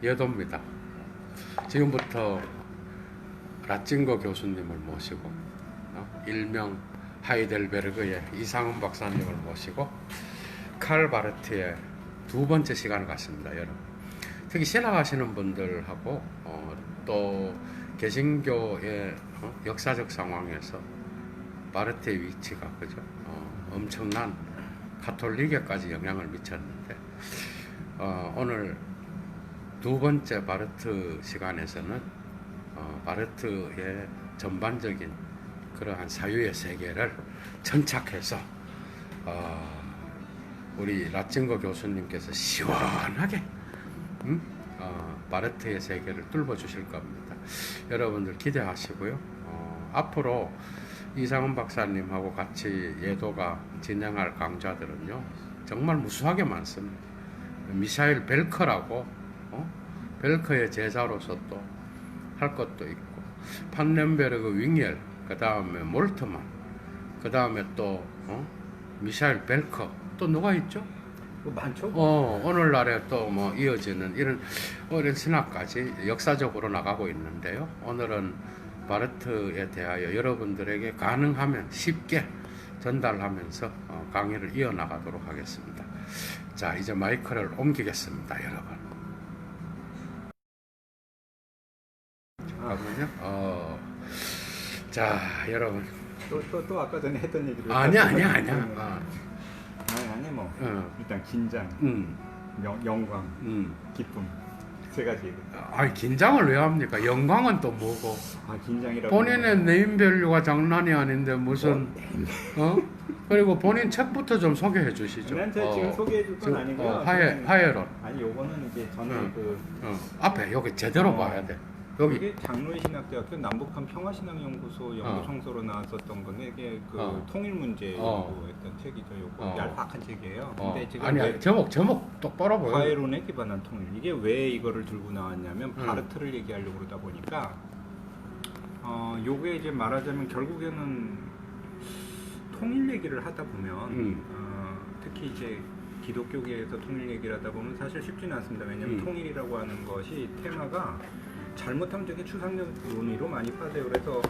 여도입니다. 지금부터 라칭거 교수님을 모시고 일명 하이델베르그의 이상훈 박사님을 모시고 칼 바르트의 두 번째 시간을 갖습니다. 여러분, 특히 신학하시는 분들하고 또 개신교의 역사적 상황에서 바르트의 위치가 그죠? 엄청난 가톨릭에까지 영향을 미쳤는데 오늘 두 번째 바르트 시간에서는 바르트의 전반적인 그러한 사유의 세계를 전착해서 우리 라칭거 교수님께서 시원하게 바르트의 세계를 뚫어 주실 겁니다. 여러분들 기대하시고요. 앞으로 이상훈 박사님하고 같이 예도가 진행할 강좌들은요 정말 무수하게 많습니다. 미샤일 벨커라고 벨커의 제자로서 또 할 것도 있고, 판넨베르그 윙엘, 그 다음에 몰트만, 그 다음에 또 미샤일 벨커, 또 누가 있죠? 많죠. 오늘날에 또 뭐 이어지는 이런 어린 신학까지 역사적으로 나가고 있는데요. 오늘은 바르트에 대하여 여러분들에게 가능하면 쉽게 전달하면서 강의를 이어나가도록 하겠습니다. 자, 이제 마이크를 옮기겠습니다, 여러분. 잠깐만요. 자, 여러분. 또 아까 전에 했던 얘기를. 아니야. 아니 뭐 일단 긴장, 영광, 기쁨 세 가지 얘기. 긴장을 왜 합니까? 영광은 또 뭐고? 긴장이라고. 본인의 네임밸류가 장난이 아닌데 무슨 그리고 본인 책부터 좀 소개해 주시죠. 난 지금 소개해 줄 건 아니고요. 화해론. 아니 요거는 이제 저는 앞에 여기 제대로 봐야 돼. 여기 이게 장로의 신학대학교 남북한 평화신학연구소 연구청소로 나왔었던 건데 이게 통일 문제 연구했던 책이죠. 요거 얄팍한 책이에요. 근데 지금 아니 제목 똑바로 보여. 화해론에 기반한 통일. 이게 왜 이거를 들고 나왔냐면 바르트를 얘기하려고 그러다 보니까 요게 이제 말하자면 결국에는 통일 얘기를 하다 보면 특히 이제 기독교계에서 통일 얘기를 하다 보면 사실 쉽지는 않습니다. 왜냐하면 통일이라고 하는 것이 테마가 잘못하면 되게 추상적 논의로 많이 빠져요. 그래서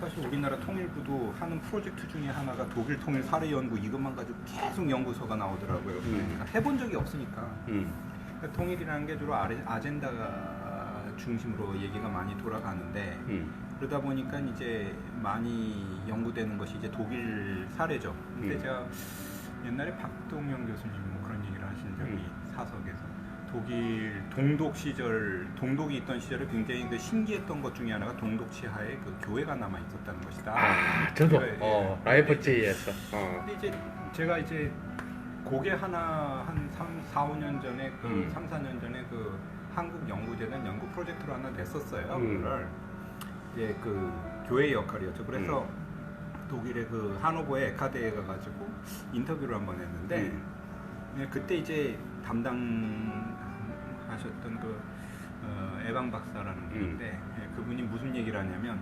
사실 우리나라 통일부도 하는 프로젝트 중에 하나가 독일 통일 사례 연구, 이것만 가지고 계속 연구서가 나오더라고요. 그러니까 해본 적이 없으니까. 그러니까 통일이라는 게 주로 아젠다가 중심으로 얘기가 많이 돌아가는데 그러다 보니까 이제 많이 연구되는 것이 이제 독일 사례죠. 근데 제가 옛날에 박동영 교수님 뭐 그런 얘기를 하신 적이 사석에서 독일 동독이 있던 시절에 굉장히 그 신기했던 것 중에 하나가 동독 치하에 그 교회가 남아 있었다는 것이다. 저도 라이프치히에서. 근데 이제 제가 이제 그게 하나 한 4-5년 전에 3-4년 전에 그 한국 연구재단 연구 프로젝트로 하나 냈었어요. 그걸 이제 그 교회의 역할이었죠. 그래서 독일의 그 하노버의 에카데에 가가지고 인터뷰를 한번 했는데 그때 이제 담당하셨던 그 에방 박사라는 분인데 그분이 무슨 얘기를 하냐면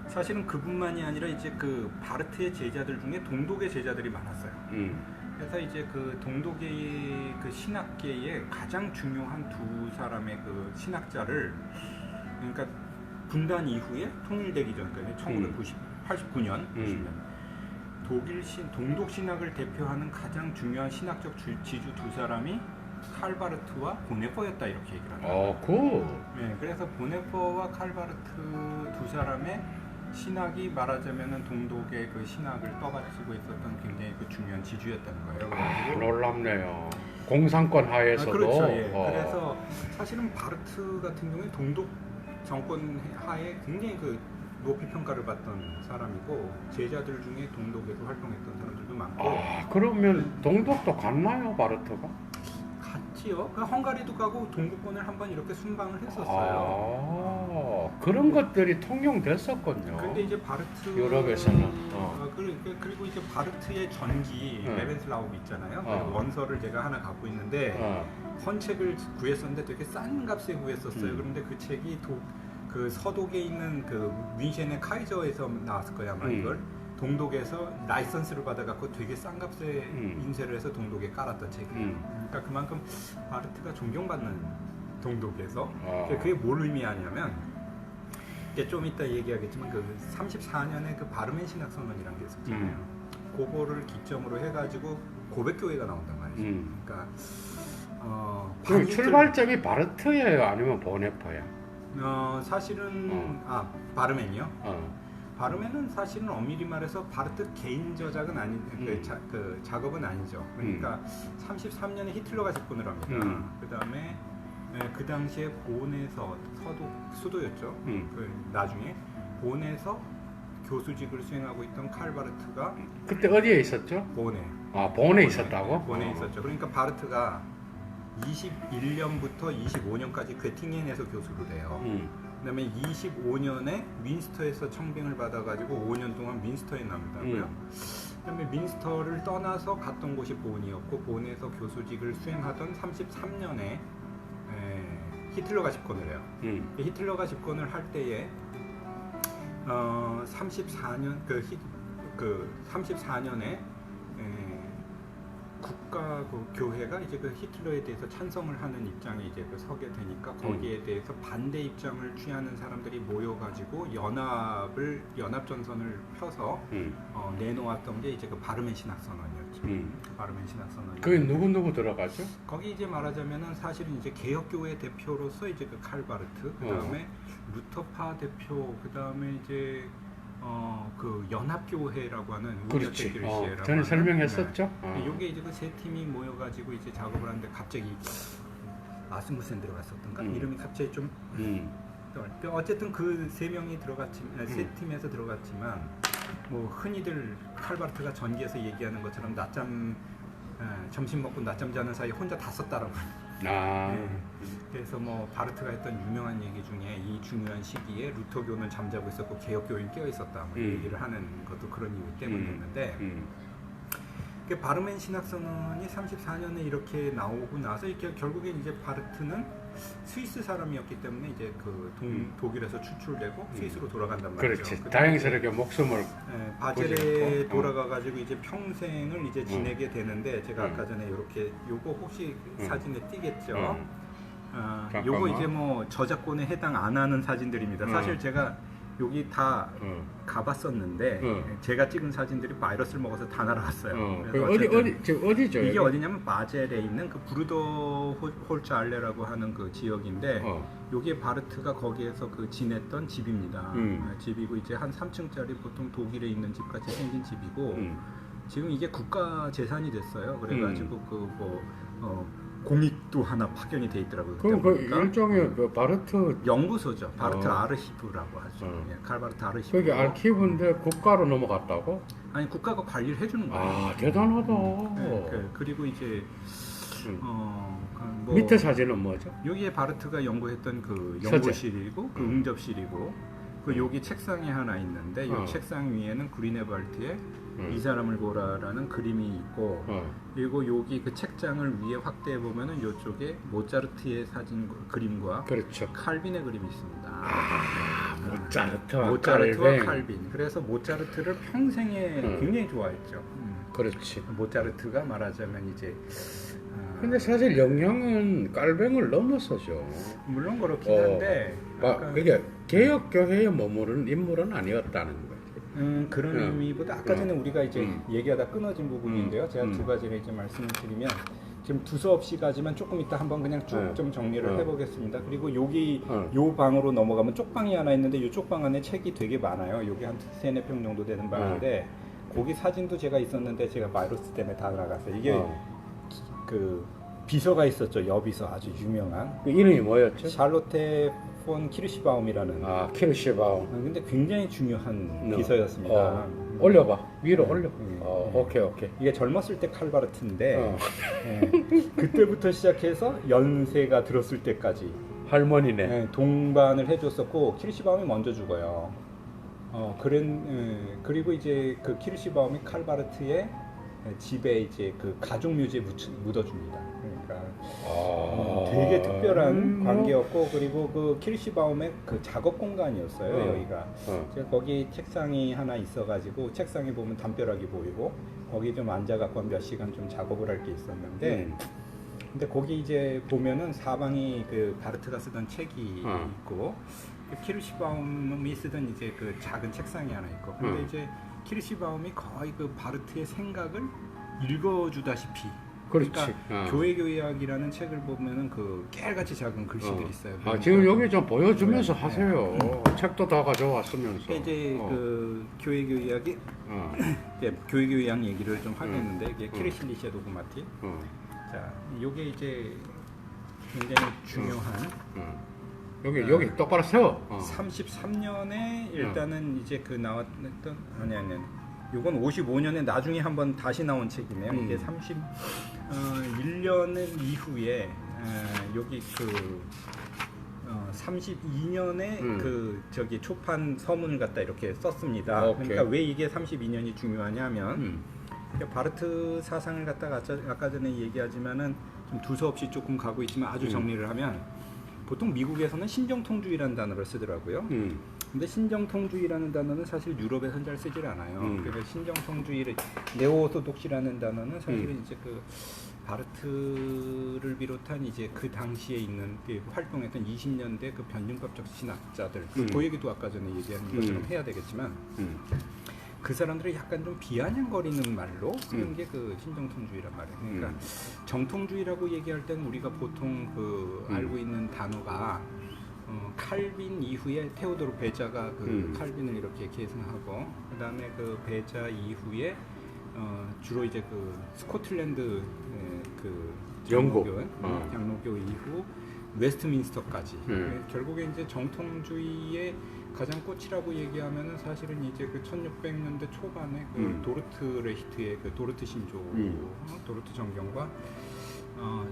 사실은 그분만이 아니라 이제 그 바르트의 제자들 중에 동독의 제자들이 많았어요. 그래서 이제 그 동독의 그 신학계의 가장 중요한 두 사람의 그 신학자를 그러니까 분단 이후에 통일되기 전, 그러니까 1989년, 90년 동독 신학을 대표하는 가장 중요한 신학적 지주 두 사람이 칼 바르트와 보네퍼였다 이렇게 얘기를 합니다. 네, 그래서 보네퍼와 칼 바르트 두 사람의 신학이 말하자면은 동독의 그 신학을 떠받치고 있었던 굉장히 그 중요한 지주였다는 거예요. 놀랍네요. 공산권 하에서도. 그렇죠. 예. 그래서 사실은 바르트 같은 경우에 동독 정권 하에 굉장히 그 높이 평가를 받던 사람이고 제자들 중에 동독에도 활동했던 사람들도 많고. 그러면 동독도 갔나요, 바르트가? 갔지요. 그 헝가리도 가고 동구권을 한번 이렇게 순방을 했었어요. 그런 것들이 통용됐었군요. 근데 이제 바르트 유럽에서는 그리고 이제 바르트의 전기 레벤슬라우비 있잖아요. 그 원서를 제가 하나 갖고 있는데 헌책을 구했었는데 되게 싼 값에 구했었어요. 그런데 그 책이 그 서독에 있는 그 뮌헨의 카이저에서 나왔을 거야 아마 이걸 동독에서 라이선스를 받아갖고 되게 싼 값에 인쇄를 해서 동독에 깔았던 책이에요. 그러니까 그만큼 바르트가 존경받는 동독에서. 아. 그게 뭘 의미하냐면 이게 좀 이따 얘기하겠지만 그 34년에 그 바르멘 신학선언이라는 게 있었잖아요. 그거를 기점으로 해가지고 고백교회가 나온단 말이죠. 그러니까 그럼 반인들- 출발점이 바르트예요, 아니면 보네퍼야? 사실은 바르멘이요. 어. 바르멘은 사실은 엄밀히 말해서 바르트 개인 저작은 아닌 그 작업은 아니죠. 그러니까 33년에 히틀러가 집권을 합니다. 그다음에 그 당시에 본에서 수도였죠. 그 나중에 본에서 교수직을 수행하고 있던 칼 바르트가 그때 어디에 있었죠? 본에 본에 있었다고? 본에 있었죠. 그러니까 바르트가 21년부터 25년까지 괴팅엔에서 교수를 해요. 그다음에 25년에 민스터에서 청빙을 받아가지고 5년 동안 민스터에 남다고요. 그다음에 민스터를 떠나서 갔던 곳이 본이었고 본에서 교수직을 수행하던 33년에 히틀러가 집권을 해요. 히틀러가 집권을 할 때에 34년 그 34년에 국가 그 교회가 이제 그 히틀러에 대해서 찬성을 하는 입장에 이제 그 서게 되니까 거기에 대해서 반대 입장을 취하는 사람들이 모여가지고 연합 전선을 펴서 내놓았던 게 이제 그 바르멘 신학선언이었죠. 바르멘 신학선언. 거기 누구 들어가죠? 거기 이제 말하자면은 사실은 이제 개혁교회 대표로서 이제 그 칼바르트, 그 다음에 루터파 대표, 그 다음에 이제 그 연합교회라고 하는 그렇지. 우리아테길시에라고 전에 설명했었죠. 요게 이제 그 세 팀이 모여가지고 이제 작업을 하는데 갑자기 아스무센 들어갔었던가 이름이 갑자기 좀 어쨌든 그 세 명이 들어갔지만 세 팀에서 들어갔지만 뭐 흔히들 칼바르트가 전기에서 얘기하는 것처럼 낮잠 점심 먹고 낮잠 자는 사이 혼자 다 썼다라고. 그래서 뭐 바르트가 했던 유명한 얘기 중에 이 중요한 시기에 루터교는 잠자고 있었고 개혁교회는 깨어 있었다. 뭐 얘기를 하는 것도 그런 이유 때문이었는데. 바르멘 신학선언이 34년에 이렇게 나오고 나서 이렇게 결국엔 이제 바르트는 스위스 사람이었기 때문에 이제 그 독일에서 추출되고 스위스로 돌아간단 말이죠. 그렇지. 다행스럽게 목숨을 바젤에 돌아가가지고 이제 평생을 이제 지내게 되는데 제가 아까 전에 이렇게 요거 혹시 사진에 띄겠죠? 요거 이제 뭐 저작권에 해당 안 하는 사진들입니다. 사실 제가 여기 다 가봤었는데 제가 찍은 사진들이 바이러스를 먹어서 다 날아갔어요. 어디죠? 이게 어디냐면 바젤에 있는 그 브루더 홀츠 알레라고 하는 그 지역인데 여기에 바르트가 거기에서 그 지냈던 집입니다. 집이고 이제 한 3층짜리 보통 독일에 있는 집 같이 생긴 집이고 지금 이게 국가 재산이 됐어요. 그래가지고 공익도 하나 파견이 돼 있더라고요. 그럼 그 일종의 그 바르트 연구소죠. 바르트 아르히브라고 하죠. 칼바르트 아르히브. 그게 아키브인데 국가로 넘어갔다고? 아니 국가가 관리를 해주는 거예요. 대단하다. 그리고 이제 뭐 밑에 사진은 뭐죠? 여기에 바르트가 연구했던 그 연구실이고 그 응접실이고 그 여기 책상이 하나 있는데 이 책상 위에는 그리네발트의 이 사람을 보라라는 그림이 있고 그리고 여기 그 책장을 위에 확대해 보면은 이쪽에 모차르트의 사진 그림과 그렇죠. 칼빈의 그림이 있습니다. 모차르트와 칼빈. 그래서 모차르트를 평생에 굉장히 좋아했죠. 그렇지. 모차르트가 말하자면 이제 근데 사실 영향은 깔뱅을 넘어서죠. 물론 그렇긴 한데 그게 개혁교회에 머무르는 인물은 아니었다는 거지. 그런 의미보다 아까 전에 우리가 이제 얘기하다 끊어진 부분인데요. 제가 두 가지를 이제 말씀을 드리면 지금 두서없이 가지만 조금 이따 한번 그냥 쭉 좀 정리를 해보겠습니다. 그리고 여기 요 방으로 넘어가면 쪽방이 하나 있는데 이 쪽방 안에 책이 되게 많아요. 여기 한 3-4평 정도 되는 방인데 거기 사진도 제가 있었는데 제가 바이러스 때문에 다 나갔어요. 이게 그 비서가 있었죠. 여비서 아주 유명한. 그 이름이 뭐였죠? 샬로테 폰 키르시바움이라는. 키르시바움. 근데 굉장히 중요한 비서였습니다. 올려봐. 위로 올려. 오케이. 이게 젊었을 때 칼바르트인데 그때부터 시작해서 연세가 들었을 때까지 할머니네. 동반을 해줬었고 키르시바움이 먼저 죽어요. 그리고 이제 그 키르시바움이 칼바르트의 집에 이제 그 가족 묘지에 묻어줍니다. 그러니까 되게 특별한 관계였고 그리고 그 키르시바움의 그 작업 공간이었어요. 여기가. 제가 거기 책상이 하나 있어가지고 책상에 보면 담벼락이 보이고 거기 좀 앉아갖고 몇 시간 좀 작업을 할 게 있었는데 근데 거기 이제 보면은 사방이 그 바르트가 쓰던 책이 있고 키르시바움이 쓰던 이제 그 작은 책상이 하나 있고 근데 이제 키르시바움이 거의 그 바르트의 생각을 읽어주다시피 그렇지. 그러니까 교회교의학이라는 책을 보면은 그 깨알같이 작은 글씨들이 있어요. 지금 여기 좀 보여주면서 네. 하세요. 책도 다 가져왔으면서. 그러니까 이제 그 교회교의학이 이제 교회교의학 얘기를 좀 하겠는데 이게 키르실리시아 도그마틱. 자, 요게 이제 굉장히 중요한 여기 똑바로 세워. 33년에 일단은 이제 그 나왔던 아니 요건 55년에 나중에 한번 다시 나온 책이네요. 이게 31년 이후에 여기 그 32년에 그 저기 초판 서문을 갖다 이렇게 썼습니다. 오케이. 그러니까 왜 이게 32년이 중요하냐면 바르트 사상을 갖다가 아까 전에 얘기하지만은 좀 두서없이 조금 가고 있지만 아주 정리를 하면 보통 미국에서는 신정통주의라는 단어를 쓰더라고요. 근데 신정통주의라는 단어는 사실 유럽에서는 잘 쓰질 않아요. 그래서 신정통주의를 네오오소독시라는 단어는 사실은 이제 그 바르트를 비롯한 이제 그 당시에 있는 그 활동했던 20년대 그 변증법적 신학자들 그 얘기도 아까 전에 얘기한 것처럼 해야 되겠지만 그 사람들이 약간 좀 비아냥거리는 말로 쓰는 게 그 신정통주의란 말이에요. 그러니까 정통주의라고 얘기할 때는 우리가 보통 그 알고 있는 단어가 칼빈 이후에 테오도르 베자가 그 칼빈을 이렇게 계승하고 그 다음에 그 베자 이후에 주로 이제 그 스코틀랜드 그 영국 장로교 이후 웨스트민스터까지 결국에 이제 정통주의의 가장 꽃이라고 얘기하면은 사실은 이제 그 1600년대 초반에 그 도르트 레히트의 그 도르트 신조 도르트 정경과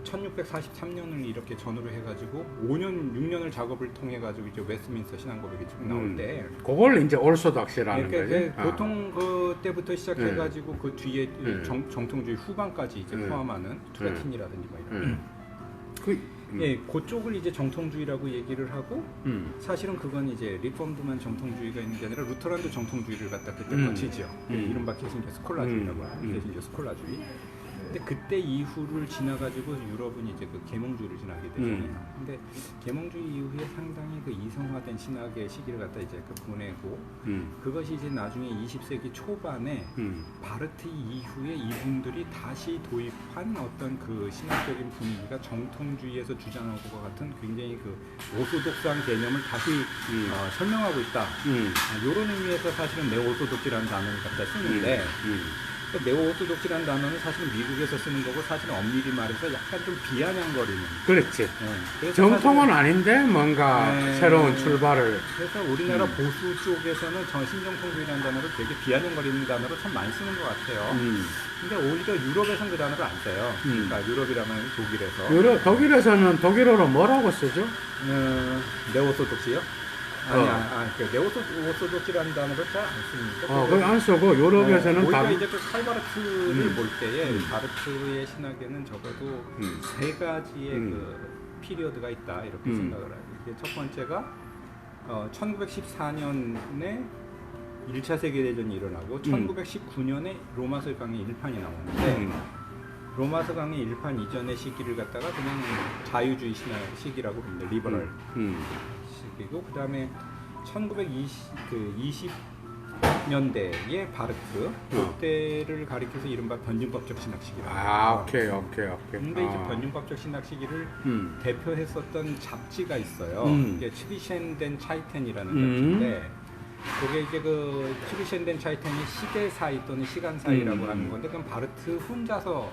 1643년을 이렇게 전후로 해가지고 5년, 6년을 작업을 통해가지고 이제 웨스트민스터 신앙고백이 쭉 나올 때 그걸 이제 올소닥시라는 그러니까 거지. 보통 그때부터 시작해가지고 그 뒤에 정통주의 후반까지 이제 포함하는 투라틴이라든지 막 이런 예, 그쪽을 이제 정통주의라고 얘기를 하고 사실은 그건 이제 리폼드만 정통주의가 있는 게 아니라 루터란도 정통주의를 갖다 그때 거치죠. 이른바 개신교 스콜라주의라고 하는 개신교 스콜라주의. 근데 그때 이후를 지나가지고 유럽은 이제 그 계몽주의를 지나게 되잖아요. 근데 계몽주의 이후에 상당히 그 이성화된 신학의 시기를 갖다 이제 그 보내고 그것이 이제 나중에 20세기 초반에 바르트 이후에 이분들이 다시 도입한 어떤 그 신학적인 분위기가 정통주의에서 주장한 것과 같은 굉장히 그 오소독스한 개념을 다시 설명하고 있다. 이런 의미에서 사실은 네오소독지라는 단어를 갖다 쓰는데 네오오소독스라는 단어는 사실은 미국에서 쓰는 거고 사실은 엄밀히 말해서 약간 좀 비아냥거리는. 그렇지. 그래서 정통은 아닌데 뭔가 새로운 출발을. 그래서 우리나라 보수 쪽에서는 신정통주의라는 단어를 되게 비아냥거리는 단어로 참 많이 쓰는 것 같아요. 근데 오히려 유럽에서는 그 단어를 안 써요. 그러니까 유럽이라면 독일에서. 독일에서는 독일어로 뭐라고 쓰죠? 네오오소독스요? 그 네오오소독스라는 단어를 잘 안 씁니다. 그걸 안 쓰고 유럽에서는 오히려 이제 그 칼바르트를 볼 때에 바르트의 신학에는 적어도 세 가지의 그 피리어드가 있다 이렇게 생각을 해요. 이게 첫 번째가 1914년에 1차 세계대전이 일어나고 1919년에 로마서 강의 1판이 나오는데 로마서 강의 1판 이전의 시기를 갖다가 그냥 자유주의 신학 시기라고 봅니다. 리버럴 시기고 그 다음에 1920년대의 바르트 그때를 가리켜서 이른바 변증법적 신학 시기라고 오케이. 근데 이제 변증법적 신학 시기를 대표했었던 잡지가 있어요. 이게 츠비셴덴 차이텐이라는 잡지인데 그게 이제 그 츠비셴덴 차이텐이 시대사이 또는 시간사이라고 하는 건데 그건 바르트 혼자서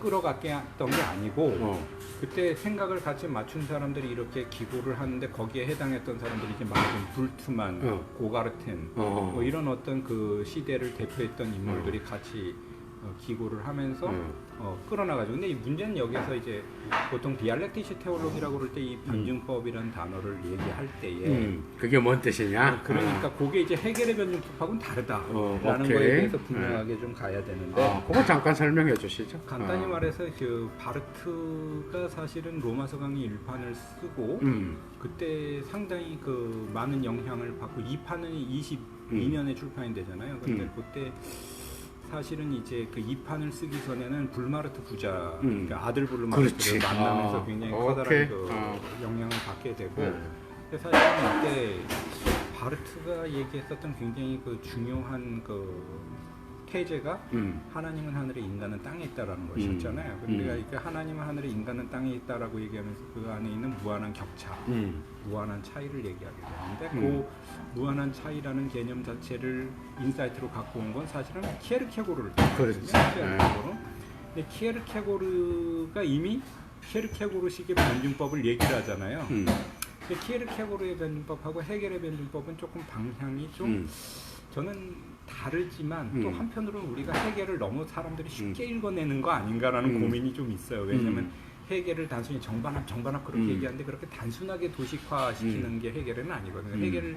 끌어갔게 했던 게 아니고 그때 생각을 같이 맞춘 사람들이 이렇게 기고를 하는데 거기에 해당했던 사람들이 이제 마르틴 불트만, 고가르텐 뭐 이런 어떤 그 시대를 대표했던 인물들이 같이 기고를 하면서 끌어나가죠. 근데 이 문제는 여기서 이제 보통 디알렉티시 테올로기라고 그럴 때 이 변증법이라는 단어를 얘기할 때에 그게 뭔 뜻이냐? 그러니까 그게 이제 해겔의 변증법하고는 다르다라는 거에 대해서 분명하게 좀 가야 되는데 그거 잠깐 설명해 주시죠. 간단히 말해서 그 바르트가 사실은 로마서 강의 1판을 쓰고 그때 상당히 그 많은 영향을 받고 2판은 22년에 출판이 되잖아요. 근데 그때 사실은 이제 그 이 판을 쓰기 전에는 불마르트 부자, 음. 그러니까 아들 불마르트를 그렇지. 만나면서 아, 굉장히 오케이. 커다란 그 아. 영향을 받게 되고, 네. 근데 사실은 이때 바르트가 얘기했었던 굉장히 그 중요한 그 태제가 하나님은 하늘에 인간은 땅에 있다라는 것이었잖아요. 그러니까 이게 하나님은 하늘에 인간은 땅에 있다라고 얘기하면서 그 안에 있는 무한한 격차, 무한한 차이를 얘기하게 되는데 그 무한한 차이라는 개념 자체를 인사이트로 갖고 온 건 사실은 키에르케고르를 그렇지. 키에르케고르. 근데 키에르케고르가 이미 키에르케고르식의 변증법을 얘기를 하잖아요. 근데 키에르케고르의 변증법하고 헤겔의 변증법은 조금 방향이 좀 저는 다르지만 또 한편으로는 우리가 헤겔을 너무 사람들이 쉽게 읽어내는 거 아닌가라는 고민이 좀 있어요. 왜냐하면 헤겔을 단순히 정반합 그렇게 얘기하는데 그렇게 단순하게 도식화시키는 게 헤겔은 아니거든요. 헤겔의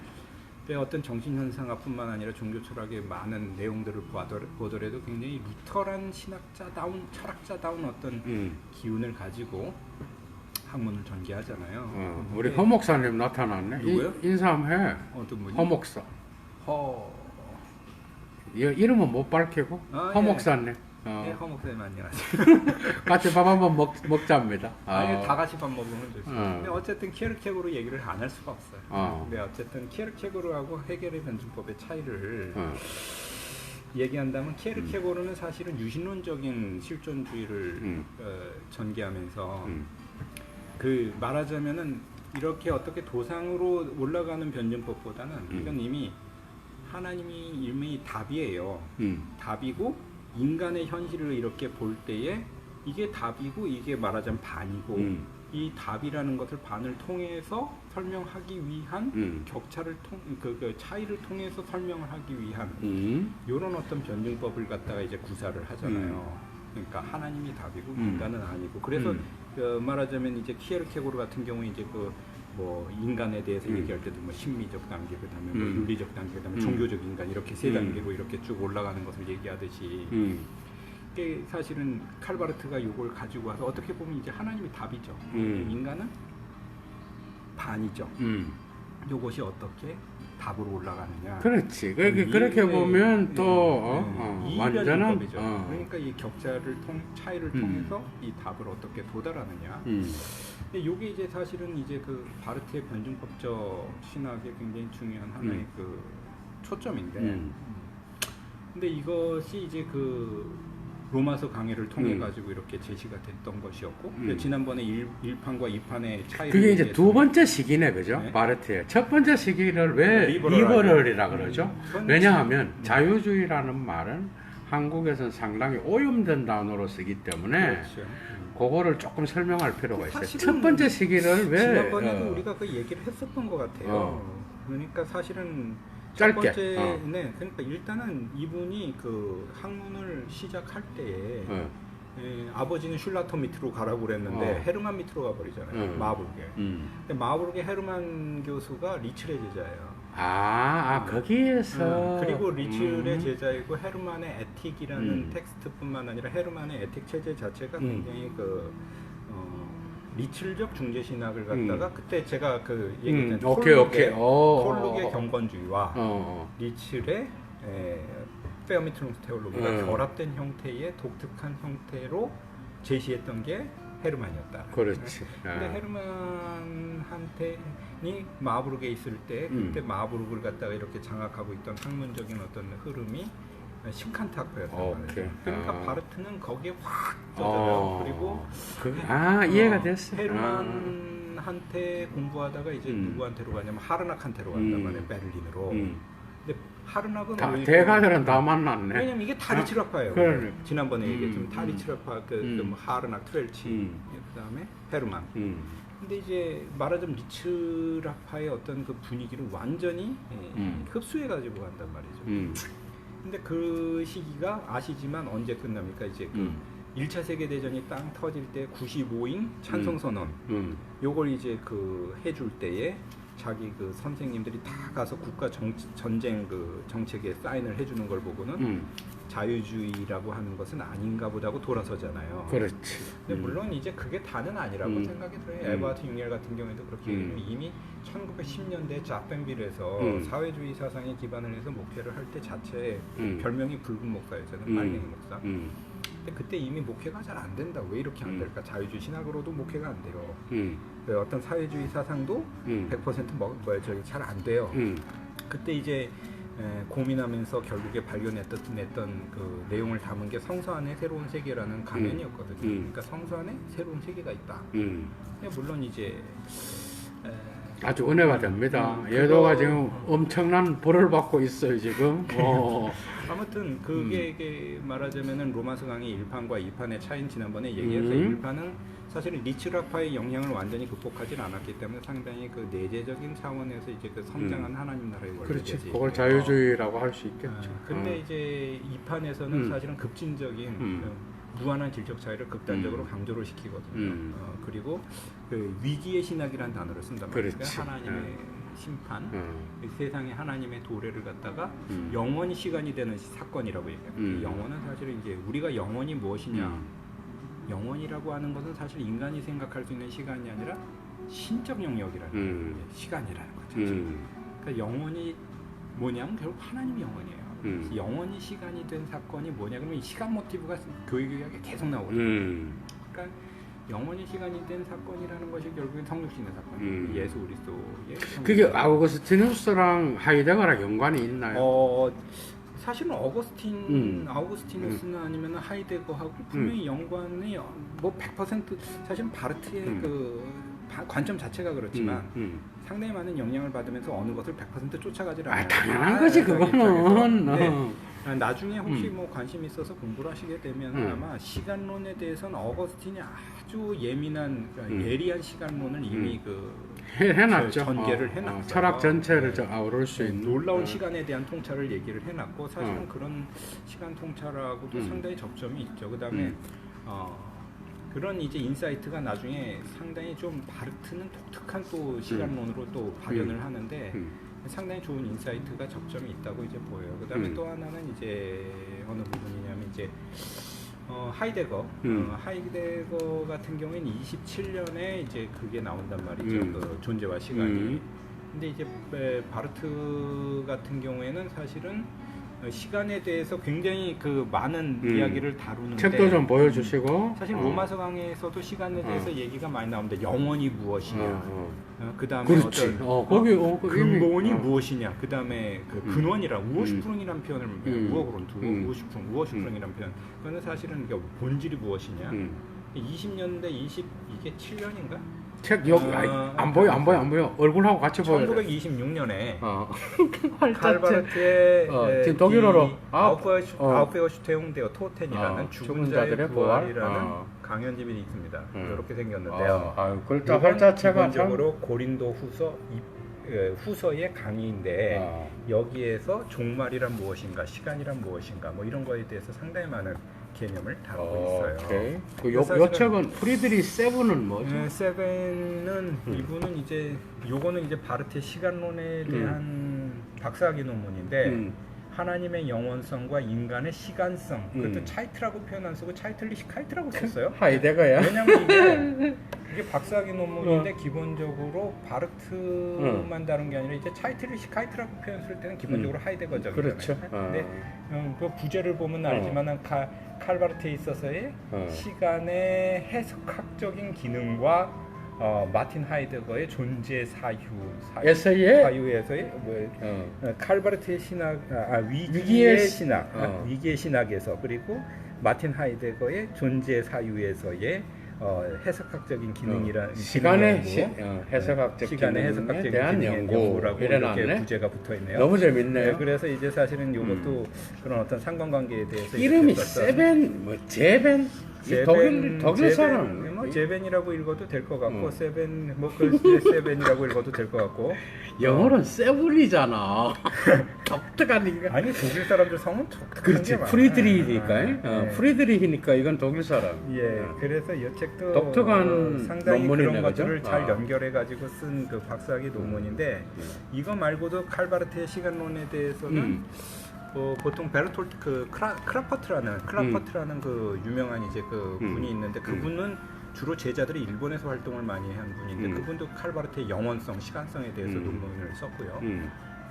어떤 정신현상뿐만 아니라 종교 철학의 많은 내용들을 보더라도 굉장히 루터란 철학자다운 어떤 기운을 가지고 학문을 전개하잖아요. 우리 허 목사님 나타났네. 누구요? 인사 한번 해. 어떤 분이? 허 목사. 이름은 못 밝히고 허 예. 목사님. 네, 허 목사님 안녕하세요. 같이 밥 한번 먹자입니다. 아니, 다 같이 밥 먹으면 좋죠. 근데 어쨌든 키에르케고르 얘기를 안 할 수가 없어요. 근데 어쨌든 키에르케고르하고 헤겔의 변증법의 차이를 얘기한다면 키에르케고르는 사실은 유신론적인 실존주의를 전개하면서 그 말하자면은 이렇게 어떻게 도상으로 올라가는 변증법보다는 이건 이미 하나님이 이미 답이에요. 답이고 인간의 현실을 이렇게 볼 때에 이게 답이고 이게 말하자면 반이고 이 답이라는 것을 반을 통해서 설명하기 위한 격차를 그 차이를 통해서 설명을 하기 위한 이런 어떤 변증법을 갖다가 이제 구사를 하잖아요. 그러니까 하나님이 답이고 인간은 아니고 그래서 그 말하자면 이제 키에르케고르 같은 경우 이제 그 뭐 인간에 대해서 얘기할 때도 뭐 심리적 단계 그다음에 뭐 윤리적 단계 그다음에 종교적 인간 이렇게 세 단계로 이렇게 쭉 올라가는 것을 얘기하듯이 이게 사실은 칼바르트가 이걸 가지고 와서 어떻게 보면 이제 하나님이 답이죠. 인간은 반이죠. 이것이 어떻게 답으로 올라가느냐. 그렇지. 그렇게 보면 또 이 완전한 변증법이죠. 그러니까 이 격차를 차이를 통해서 이 답을 어떻게 도달하느냐. 근데 이게 이제 사실은 이제 그 바르트의 변증법적 신학의 굉장히 중요한 하나의 그 초점인데. 근데 이것이 이제 그 로마서 강해를 통해 가지고 이렇게 제시가 됐던 것이었고 지난번에 1판과 2판의 차이를 그게 이제 두 번째 시기네, 그죠? 네. 바르트의 첫 번째 시기를 왜 리버럴이라 그러죠? 왜냐하면 자유주의라는 말은 한국에서는 상당히 오염된 단어로 쓰기 때문에 그렇죠. 그거를 조금 설명할 필요가 있어요. 사실은 첫 번째 시기를 왜 지난번에도 우리가 그 얘기를 했었던 것 같아요. 그러니까 사실은 짧게. 첫 번째, 네, 그러니까 일단은 이분이 그 학문을 시작할 때에 아버지는 슐라터 밑으로 가라고 그랬는데 헤르만 밑으로 가버리잖아요. 마부르게. 근데 마부르게 헤르만 교수가 리츠의 제자예요. 거기에서 그리고 리츠의 제자이고 헤르만의 에틱이라는 텍스트뿐만 아니라 헤르만의 에틱 체제 자체가 굉장히 그 리틀적 중재신학을 갖다가 그때 제가 그 얘기했던 톨룩의 경건주의와 리틀의 페어미트룽스 테올로기가 결합된 형태의 독특한 형태로 제시했던 게 헤르만이었다. 그렇지. 근데 헤르만한테 마부르크에 있을 때 그때 마부르크를 갖다가 이렇게 장악하고 있던 학문적인 어떤 흐름이 신칸타크였단 말이에요. 그러니까 바르트는 거기에 확 젖어요. 그리고 이해가 됐어. 헤르만한테 공부하다가 이제 누구한테로 가냐면 하르낙한테로 간단 말이에요. 베를린으로. 근데 하르낙은 대가들은 다 만났네. 왜냐면 이게 다리치라파예요. 그러니까. 지난번에 얘기했지만 다리치라파 뭐 하르낙, 트웰치, 그다음에 헤르만. 근데 이제 말하자면 리츠라파의 어떤 그 분위기를 완전히 흡수해 가지고 간단 말이죠. 근데 그 시기가 아시지만 언제 끝납니까? 이제 그 1차 세계대전이 땅 터질 때 95인 찬성선언 요걸 이제 그 해줄 때에 자기 그 선생님들이 다 가서 국가 전쟁 그 정책에 사인을 해주는 걸 보고는 자유주의라고 하는 것은 아닌가 보다고 돌아서잖아요. 그렇지. 근데 물론 이제 그게 다는 아니라고 생각이 들어요. 에버하트 융엘 같은 경우에도 그렇게 이미 1910년대 자펜빌에서 사회주의 사상에 기반을 해서 목회를 할 때 자체에 별명이 붉은 목사였잖아요. 빨갱이 목사. 근데 그때 이미 목회가 잘 안 된다. 왜 이렇게 안 될까? 자유주의 신학으로도 목회가 안 돼요. 어떤 사회주의 사상도 100% 잘 안 돼요. 그때 이제 고민하면서 결국에 발견했던 그 내용을 담은 게 성서 안에 새로운 세계라는 강연이었거든요. 그러니까 성서 안에 새로운 세계가 있다. 물론 이제 아주 은혜가 됩니다. 예도가 지금 엄청난 벌을 받고 있어요 지금. 아무튼 그게 이게 말하자면은 로마서 강의 1판과 2판의 차이는 지난번에 얘기했어요. 1판은 사실은 리츠라파의 영향을 완전히 극복하진 않았기 때문에 상당히 그 내재적인 차원에서 이제 그 성장한 하나님 나라의 원리를 그렇지. 그걸 자유주의라고 할 수 있겠죠. 근데 이제 2판에서는 사실은 급진적인 무한한 질적 차이를 극단적으로 강조를 시키거든요. 그리고 그 위기의 신학이라는 단어를 쓴단 말이에요. 하나님의 심판, 세상에 하나님의 도래를 갖다가 영원히 시간이 되는 사건이라고 얘기해요. 영원은 사실은 이제 우리가 영원이 무엇이냐? 영원이라고 하는 것은 사실 인간이 생각할 수 있는 시간이 아니라 신적 영역이라는 시간이라는 거죠. 그러니까 영원이 뭐냐면 결국 하나님이 영원이에요. 영원히 시간이 된 사건이 뭐냐 그러면 이 시간 모티브가 교회에 계속 나오거든요. 그러니까 영원히 시간이 된 사건이라는 것이 결국엔 성육신의 사건, 예수 그리스도의. 그게 아우구스티누스랑 하이데거랑 연관이 있나요? 사실은 아우구스티누스는 아니면 하이데거하고 분명히 연관이 뭐 100% 사실은 바르트의 그 관점 자체가 그렇지만 상당히 많은 영향을 받으면서 어느 것을 100% 쫓아가지 않아요. 당연한 거지 그거는. 나중에 혹시 뭐 관심 있어서 공부를 하시게 되면 아마 시간론에 대해서는 어거스틴이 아주 예민한 예리한 시간론을 이미 해놨죠. 전개를 해놨어요. 철학 전체를 아우를 수 있는 놀라운 시간에 대한 통찰을 얘기를 해놨고 사실은 그런 시간 통찰하고도 상당히 접점이 있죠. 그다음에 그런 이제 인사이트가 나중에 상당히 좀 바르트는 독특한 또 시간론으로 또 발현을 하는데 상당히 좋은 인사이트가 접점이 있다고 이제 보여요. 그다음에 또 하나는 이제 어느 부분이냐면 이제 하이데거, 하이데거 같은 경우에는 27년에 이제 그게 나온단 말이죠. 그 존재와 시간이. 근데 이제 바르트 같은 경우에는 사실은 시간에 대해서 굉장히 그 많은 이야기를 다루는데 책도 좀 보여주시고 사실 로마서 강의에서도 시간에 대해서 얘기가 많이 나옵니다. 영원이 무엇이냐, 그 다음에 그렇지. 거기 근본이 무엇이냐, 그 다음에 그 근원이랑 우어슈프릉이라는 표현을 우어슈프릉이라는 표현. 그거는 사실은 본질이 무엇이냐. 20년대 이게 7년인가? 책 여기 안 보여. 얼굴하고 같이 보여. 1926년에 칼바르트의 지금 독일어로 아우페어슈테웅데어 토텐이라는 죽은 자의 부활이라는 강연집이 있습니다. 이렇게 생겼는데요. 글자 활자체가 기본적으로 고린도 후서의 강의인데 여기에서 종말이란 무엇인가, 시간이란 무엇인가, 뭐 이런 거에 대해서 상당히 많은 개념을 다루고 있어요. 요 책은 프리드리 세븐은 뭐죠? 세븐은 이분은 이제 요거는 이제 바르트의 시간론에 대한 박사학위 논문인데 하나님의 영원성과 인간의 시간성, 그것도 차이트라고 표현 안 쓰고 차이틀리시카이트라고 썼어요. 하이데거야. 왜냐면 이게 박사학위 논문인데 기본적으로 바르트만 다룬 게 아니라 이제 차이틀리시카이트라고 표현 쓸 때는 기본적으로 하이데거죠. 그렇죠. 근데 그 부제를 보면 알지만은 칼바르트에 있어서의 시간의 해석학적인 기능과 마틴 하이데거의 존재 사유에서의 칼바르트의 신학, 위기의 신학, 위기의 신학에서 그리고 마틴 하이데거의 존재 사유에서의 해석학적인 기능이라는 시간의 해석학적 시간의 해석학적인 대한 연구라고 이렇게 부제가 붙어 있네요. 너무 재밌네요. 네, 그래서 이제 사실은 이것도 그런 어떤 상관관계에 대해서 이름이 세벤 제벤 독일 사람 제벤이라고 읽어도 될 것 같고 세벤 세벤이라고 읽어도 될 것 같고 영어는 세븐이잖아. 독특한 인간. 아니 독일 사람들 성은 독특한 그렇지. 게 많아요. 프리드리히니까 프리드리히니까 이건 독일 사람. 그래서 이 책도 독특한 상당히 논문이네, 그런 것들을 그죠? 잘 연결해 가지고 쓴 그 박사학위 논문인데 이거 말고도 칼바르트의 시간론에 대해서는 보통 베르톨트 그 클라퍼트라는 그 유명한 이제 그 분이 있는데 그분은 주로 제자들이 일본에서 활동을 많이 한 분인데 그분도 칼바르트의 영원성, 시간성에 대해서 논문을 썼고요.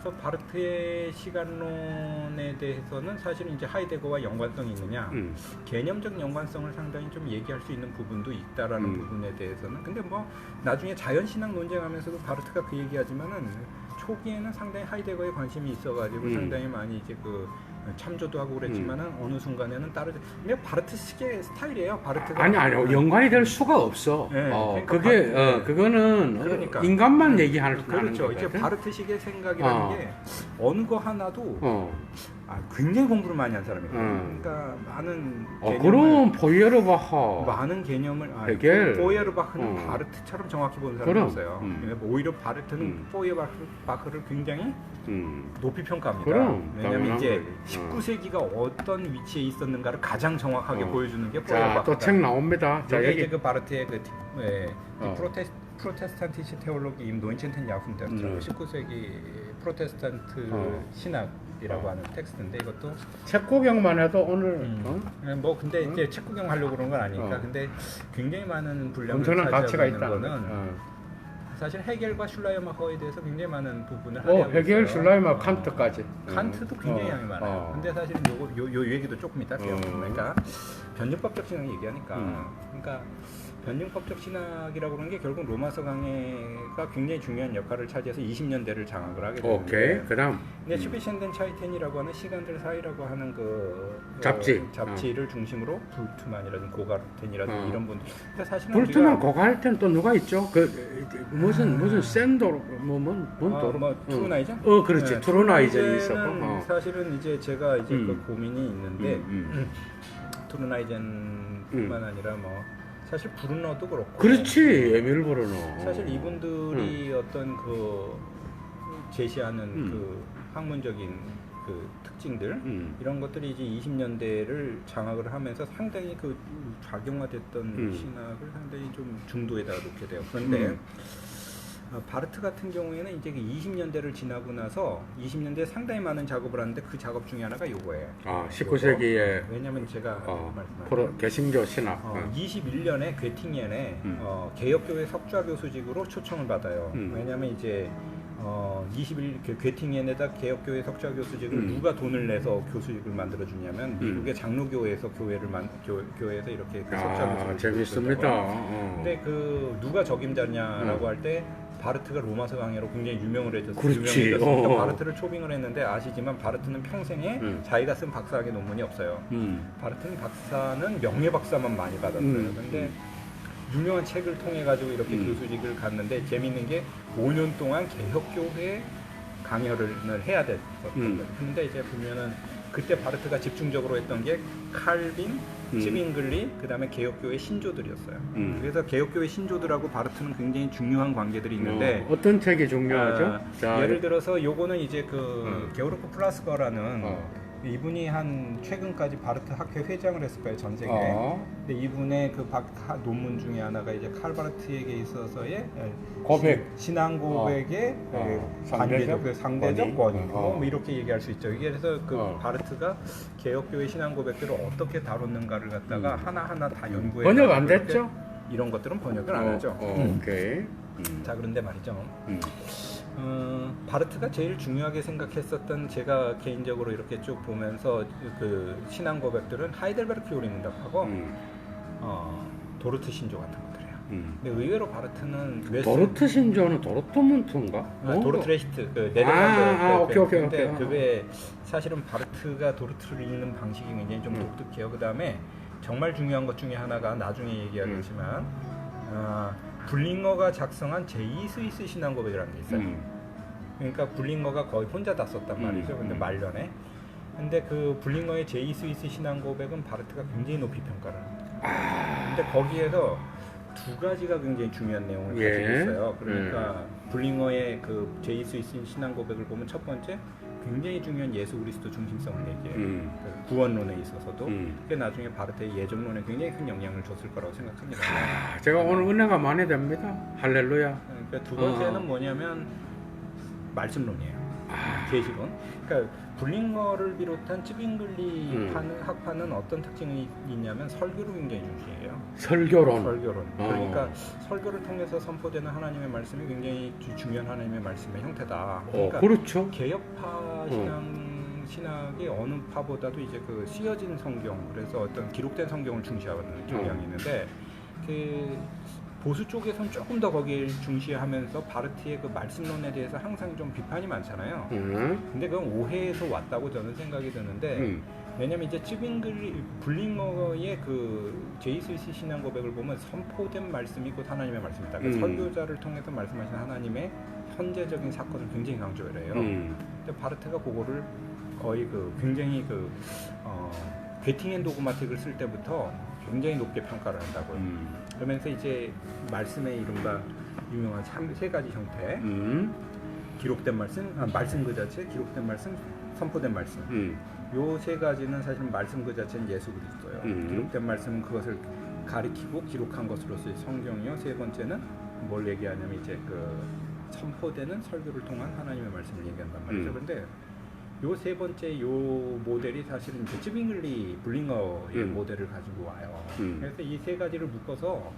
그래서 바르트의 시간론에 대해서는 사실은 이제 하이데거와 연관성이 있느냐, 개념적 연관성을 상당히 좀 얘기할 수 있는 부분도 있다라는 부분에 대해서는. 근데 뭐 나중에 자연신학 논쟁하면서도 바르트가 그 얘기하지만은 초기에는 상당히 하이데거에 관심이 있어가지고 상당히 많이 이제 그 참조도 하고 그랬지만은 어느 순간에는 따르지. 그냥 바르트식의 스타일이에요. 바르트가 아니 연관이 될 수가 없어. 네, 그러니까 그게 그거는 그러니까. 인간만 얘기하는 그렇죠. 거거든. 이제 바르트식의 생각이라는 게 어느 거 하나도 굉장히 공부를 많이 한 사람이에요. 그러니까 많은 그럼 포이에르바흐 많은 개념을 헤겔. 포이에르바흐는 바르트처럼 정확히 보는 사람이 그럼. 없어요. 오히려 바르트는 포이에르바흐를 굉장히 높이 평가합니다. 그럼, 왜냐하면 이제 거지. 19세기가 어떤 위치에 있었는가를 가장 정확하게 보여주는 게 자, 포이에르바흐다. 또 책 나옵니다. 자, 여기 여기 이제 그 바르트의 그 프로테스탄티시 테올로기 임 노인첸텐 야훈데르 19세기 프로테스탄트 신학이라고 하는 텍스트인데 이것도 책 구경만 해도 오늘 뭐 근데 이제 책 구경 하려고 그런 건 아니니까 근데 굉장히 많은 분량을 엄청난 가치가 차지하고 있는 있다는 거는 사실 헤겔과 슐라이마허에 대해서 굉장히 많은 부분을 헤겔, 슐라이마허, 칸트까지. 칸트도 굉장히 양이 많아요. 근데 사실은 요 얘기도 조금 이따 할게요. 그러니까 변증법적 신학 얘기하니까 그러니까 변증법적 신학이라고 그러는 게 결국 로마서 강해가 굉장히 중요한 역할을 차지해서 20년대를 장악을 하게 되는데 오케이. 그다음 근데 슈비셴덴 차이텐이라고 하는 시간들 사이라고 하는 그 잡지를 중심으로 불트만이라든지 고가르텐이라든지 이런 분들. 근데 사실은 불트만 고가르텐 또 누가 있죠? 그 무슨 샌도로 뭔 트루나이젠? 그렇지. 트루나이젠이 있었고. 사실은 이제 제가 이제 그 고민이 있는데 트루나이젠뿐만 아니라 뭐 사실 브루너도 그렇고. 그렇지. 에밀 브루너. 사실 이분들이 어떤 그 제시하는 그 학문적인 그 특징들 이런 것들이 이제 20년대를 장악을 하면서 상당히 그 작용화됐던 신학을 상당히 좀 중도에다 놓게 돼요. 그런데 바르트 같은 경우에는 이제 20년대를 지나고 나서 20년대에 상당히 많은 작업을 하는데 그 작업 중에 하나가 요거예요. 19세기에 왜냐면 제가 개신교 신학 21년에 괴팅엔에 개혁교회 석좌교수직으로 초청을 받아요. 왜냐면 이제 21 괴팅엔에다 개혁교회 석좌교수직을 누가 돈을 내서 교수직을 만들어 주냐면 미국의 장로교회에서 교회에서 이렇게 그 석좌교수직을 재밌습니다. 근데 그 누가 적임자냐라고 할 때 바르트가 로마서 강해로 굉장히 유명해졌어요. 그렇지. 바르트를 초빙을 했는데 아시지만 바르트는 평생에 자기가 쓴 박사학위 논문이 없어요. 바르트는 박사는 명예박사만 많이 받았어요. 근데 유명한 책을 통해 가지고 이렇게 교수직을 갔는데 재밌는 게 5년 동안 개혁교회 강연을 해야 됐었거든요. 근데 이제 보면은 그때 바르트가 집중적으로 했던 게 칼빈, 츠빙글리, 그 다음에 개혁교회 신조들이었어요. 그래서 개혁교회 신조들하고 바르트는 굉장히 중요한 관계들이 있는데 어떤 책이 중요하죠? 예를 들어서 요거는 이제 그 게오르크 플라스거라는 이분이 한 최근까지 바르트 학회 회장을 했을 거예요, 전 세계에. 근데 이분의 그 논문 중에 하나가 이제 칼 바르트에게 있어서의 고백, 신앙 고백의 상대적 권위, 뭐 이렇게 얘기할 수 있죠. 이게 그래서 그 바르트가 개혁교회 신앙 고백들을 어떻게 다뤘는가를 갖다가 하나하나 다 연구해. 번역 안 됐죠? 이런 것들은 번역을 안 하죠. 오케이. 자, 그런데 말이죠. 바르트가 제일 중요하게 생각했었던 제가 개인적으로 이렇게 쭉 보면서 그 신앙 고백들은 하이델베르크 요리문답하고 도르트 신조 같은 것들이에요. 근데 의외로 바르트는 도르트 신조는 도르트문트인가? 도르트레히트 그 네덜란드. 오케이. 근데 그게 사실은 바르트가 도르트를 읽는 방식이 굉장히 좀 독특해요. 그 다음에 정말 중요한 것 중에 하나가 나중에 얘기하겠지만 불링어가 작성한 제2 스위스 신앙 고백이라는 게 있어요. 그러니까 불링어가 거의 혼자 다 썼단 말이죠. 근데 말년에. 근데 그 불링어의 제2 스위스 신앙 고백은 바르트가 굉장히 높이 평가를 합니다. 근데 거기에서 두 가지가 굉장히 중요한 내용을 가지고 있어요. 그러니까 불링어의 그 제2 스위스 신앙 고백을 보면 첫 번째 굉장히 중요한 예수 그리스도 중심성을 얘기해요. 그 구원론에 있어서도 그게 나중에 바르트의 예정론에 굉장히 큰 영향을 줬을 거라고 생각합니다. 제가 오늘 은혜가 많이 됩니다. 할렐루야. 그러니까 두 번째는 뭐냐면 말씀론이에요. 계시본. 그러니까 블링어를 비롯한 쯔빙글리 학파는 어떤 특징이 있냐면 설교를 굉장히 중시해요. 설교론. 그러니까 설교를 통해서 선포되는 하나님의 말씀이 굉장히 중요한 하나님의 말씀의 형태다. 그러니까 그렇죠. 개혁파 신학의 어느 파보다도 이제 그 쓰여진 성경, 그래서 어떤 기록된 성경을 중시하는 경향이 있는데 그 보수 쪽에서는 조금 더 거기를 중시하면서 바르트의 그 말씀론에 대해서 항상 좀 비판이 많잖아요. 근데 그건 오해에서 왔다고 저는 생각이 드는데 왜냐면 이제 블링어의 그 제이스위스 신앙 고백을 보면 선포된 말씀이 곧 하나님의 말씀이다. 그러니까 설교자를 통해서 말씀하신 하나님의 현재적인 사건을 굉장히 강조를 해요. 근데 바르트가 그거를 거의 그 굉장히 그 괴팅앤 도그마틱을 쓸 때부터 굉장히 높게 평가를 한다고요. 그러면서 이제 말씀의 이른바 유명한 세 가지 형태, 기록된 말씀, 말씀 그 자체, 기록된 말씀, 선포된 말씀. 요 세 가지는 사실 말씀 그 자체는 예수 그리스도예요. 기록된 말씀은 그것을 가리키고 기록한 것으로서의 성경이요. 세 번째는 뭘 얘기하냐면 이제 그 선포되는 설교를 통한 하나님의 말씀을 얘기한단 말이죠. 그런데 요 세 번째 요 모델이 사실은 이제 쯔빙글리 블링어의 모델을 가지고 와요. 그래서 이 세 가지를 묶어서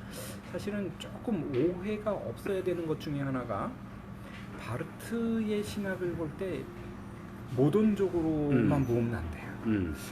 사실은 조금 오해가 없어야 되는 것 중에 하나가 바르트의 신학을 볼 때 모던적으로만 보면 안 돼요.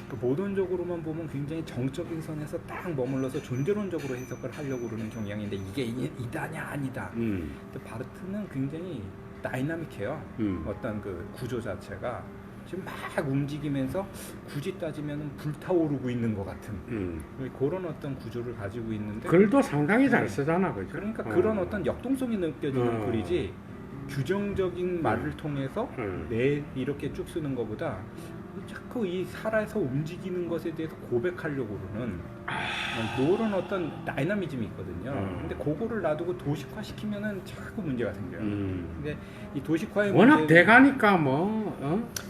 그 모던적으로만 보면 굉장히 정적인 선에서 딱 머물러서 존재론적으로 해석을 하려고 그러는 경향인데 이게 이다냐 아니다. 근데 바르트는 굉장히 다이나믹해요. 어떤 그 구조 자체가 지금 막 움직이면서 굳이 따지면 불타오르고 있는 것 같은 그런 어떤 구조를 가지고 있는데 글도 상당히 잘 쓰잖아, 그죠? 그러니까 그런 어떤 역동성이 느껴지는 글이지 규정적인 말을 통해서 이렇게 쭉 쓰는 것보다 자꾸 이 살아서 움직이는 것에 대해서 고백하려고 그러는 그런 어떤 다이나미즘이 있거든요. 근데 그거를 놔두고 도식화시키면은 자꾸 문제가 생겨요. 근데 이 도식화의 워낙 대가니까 뭐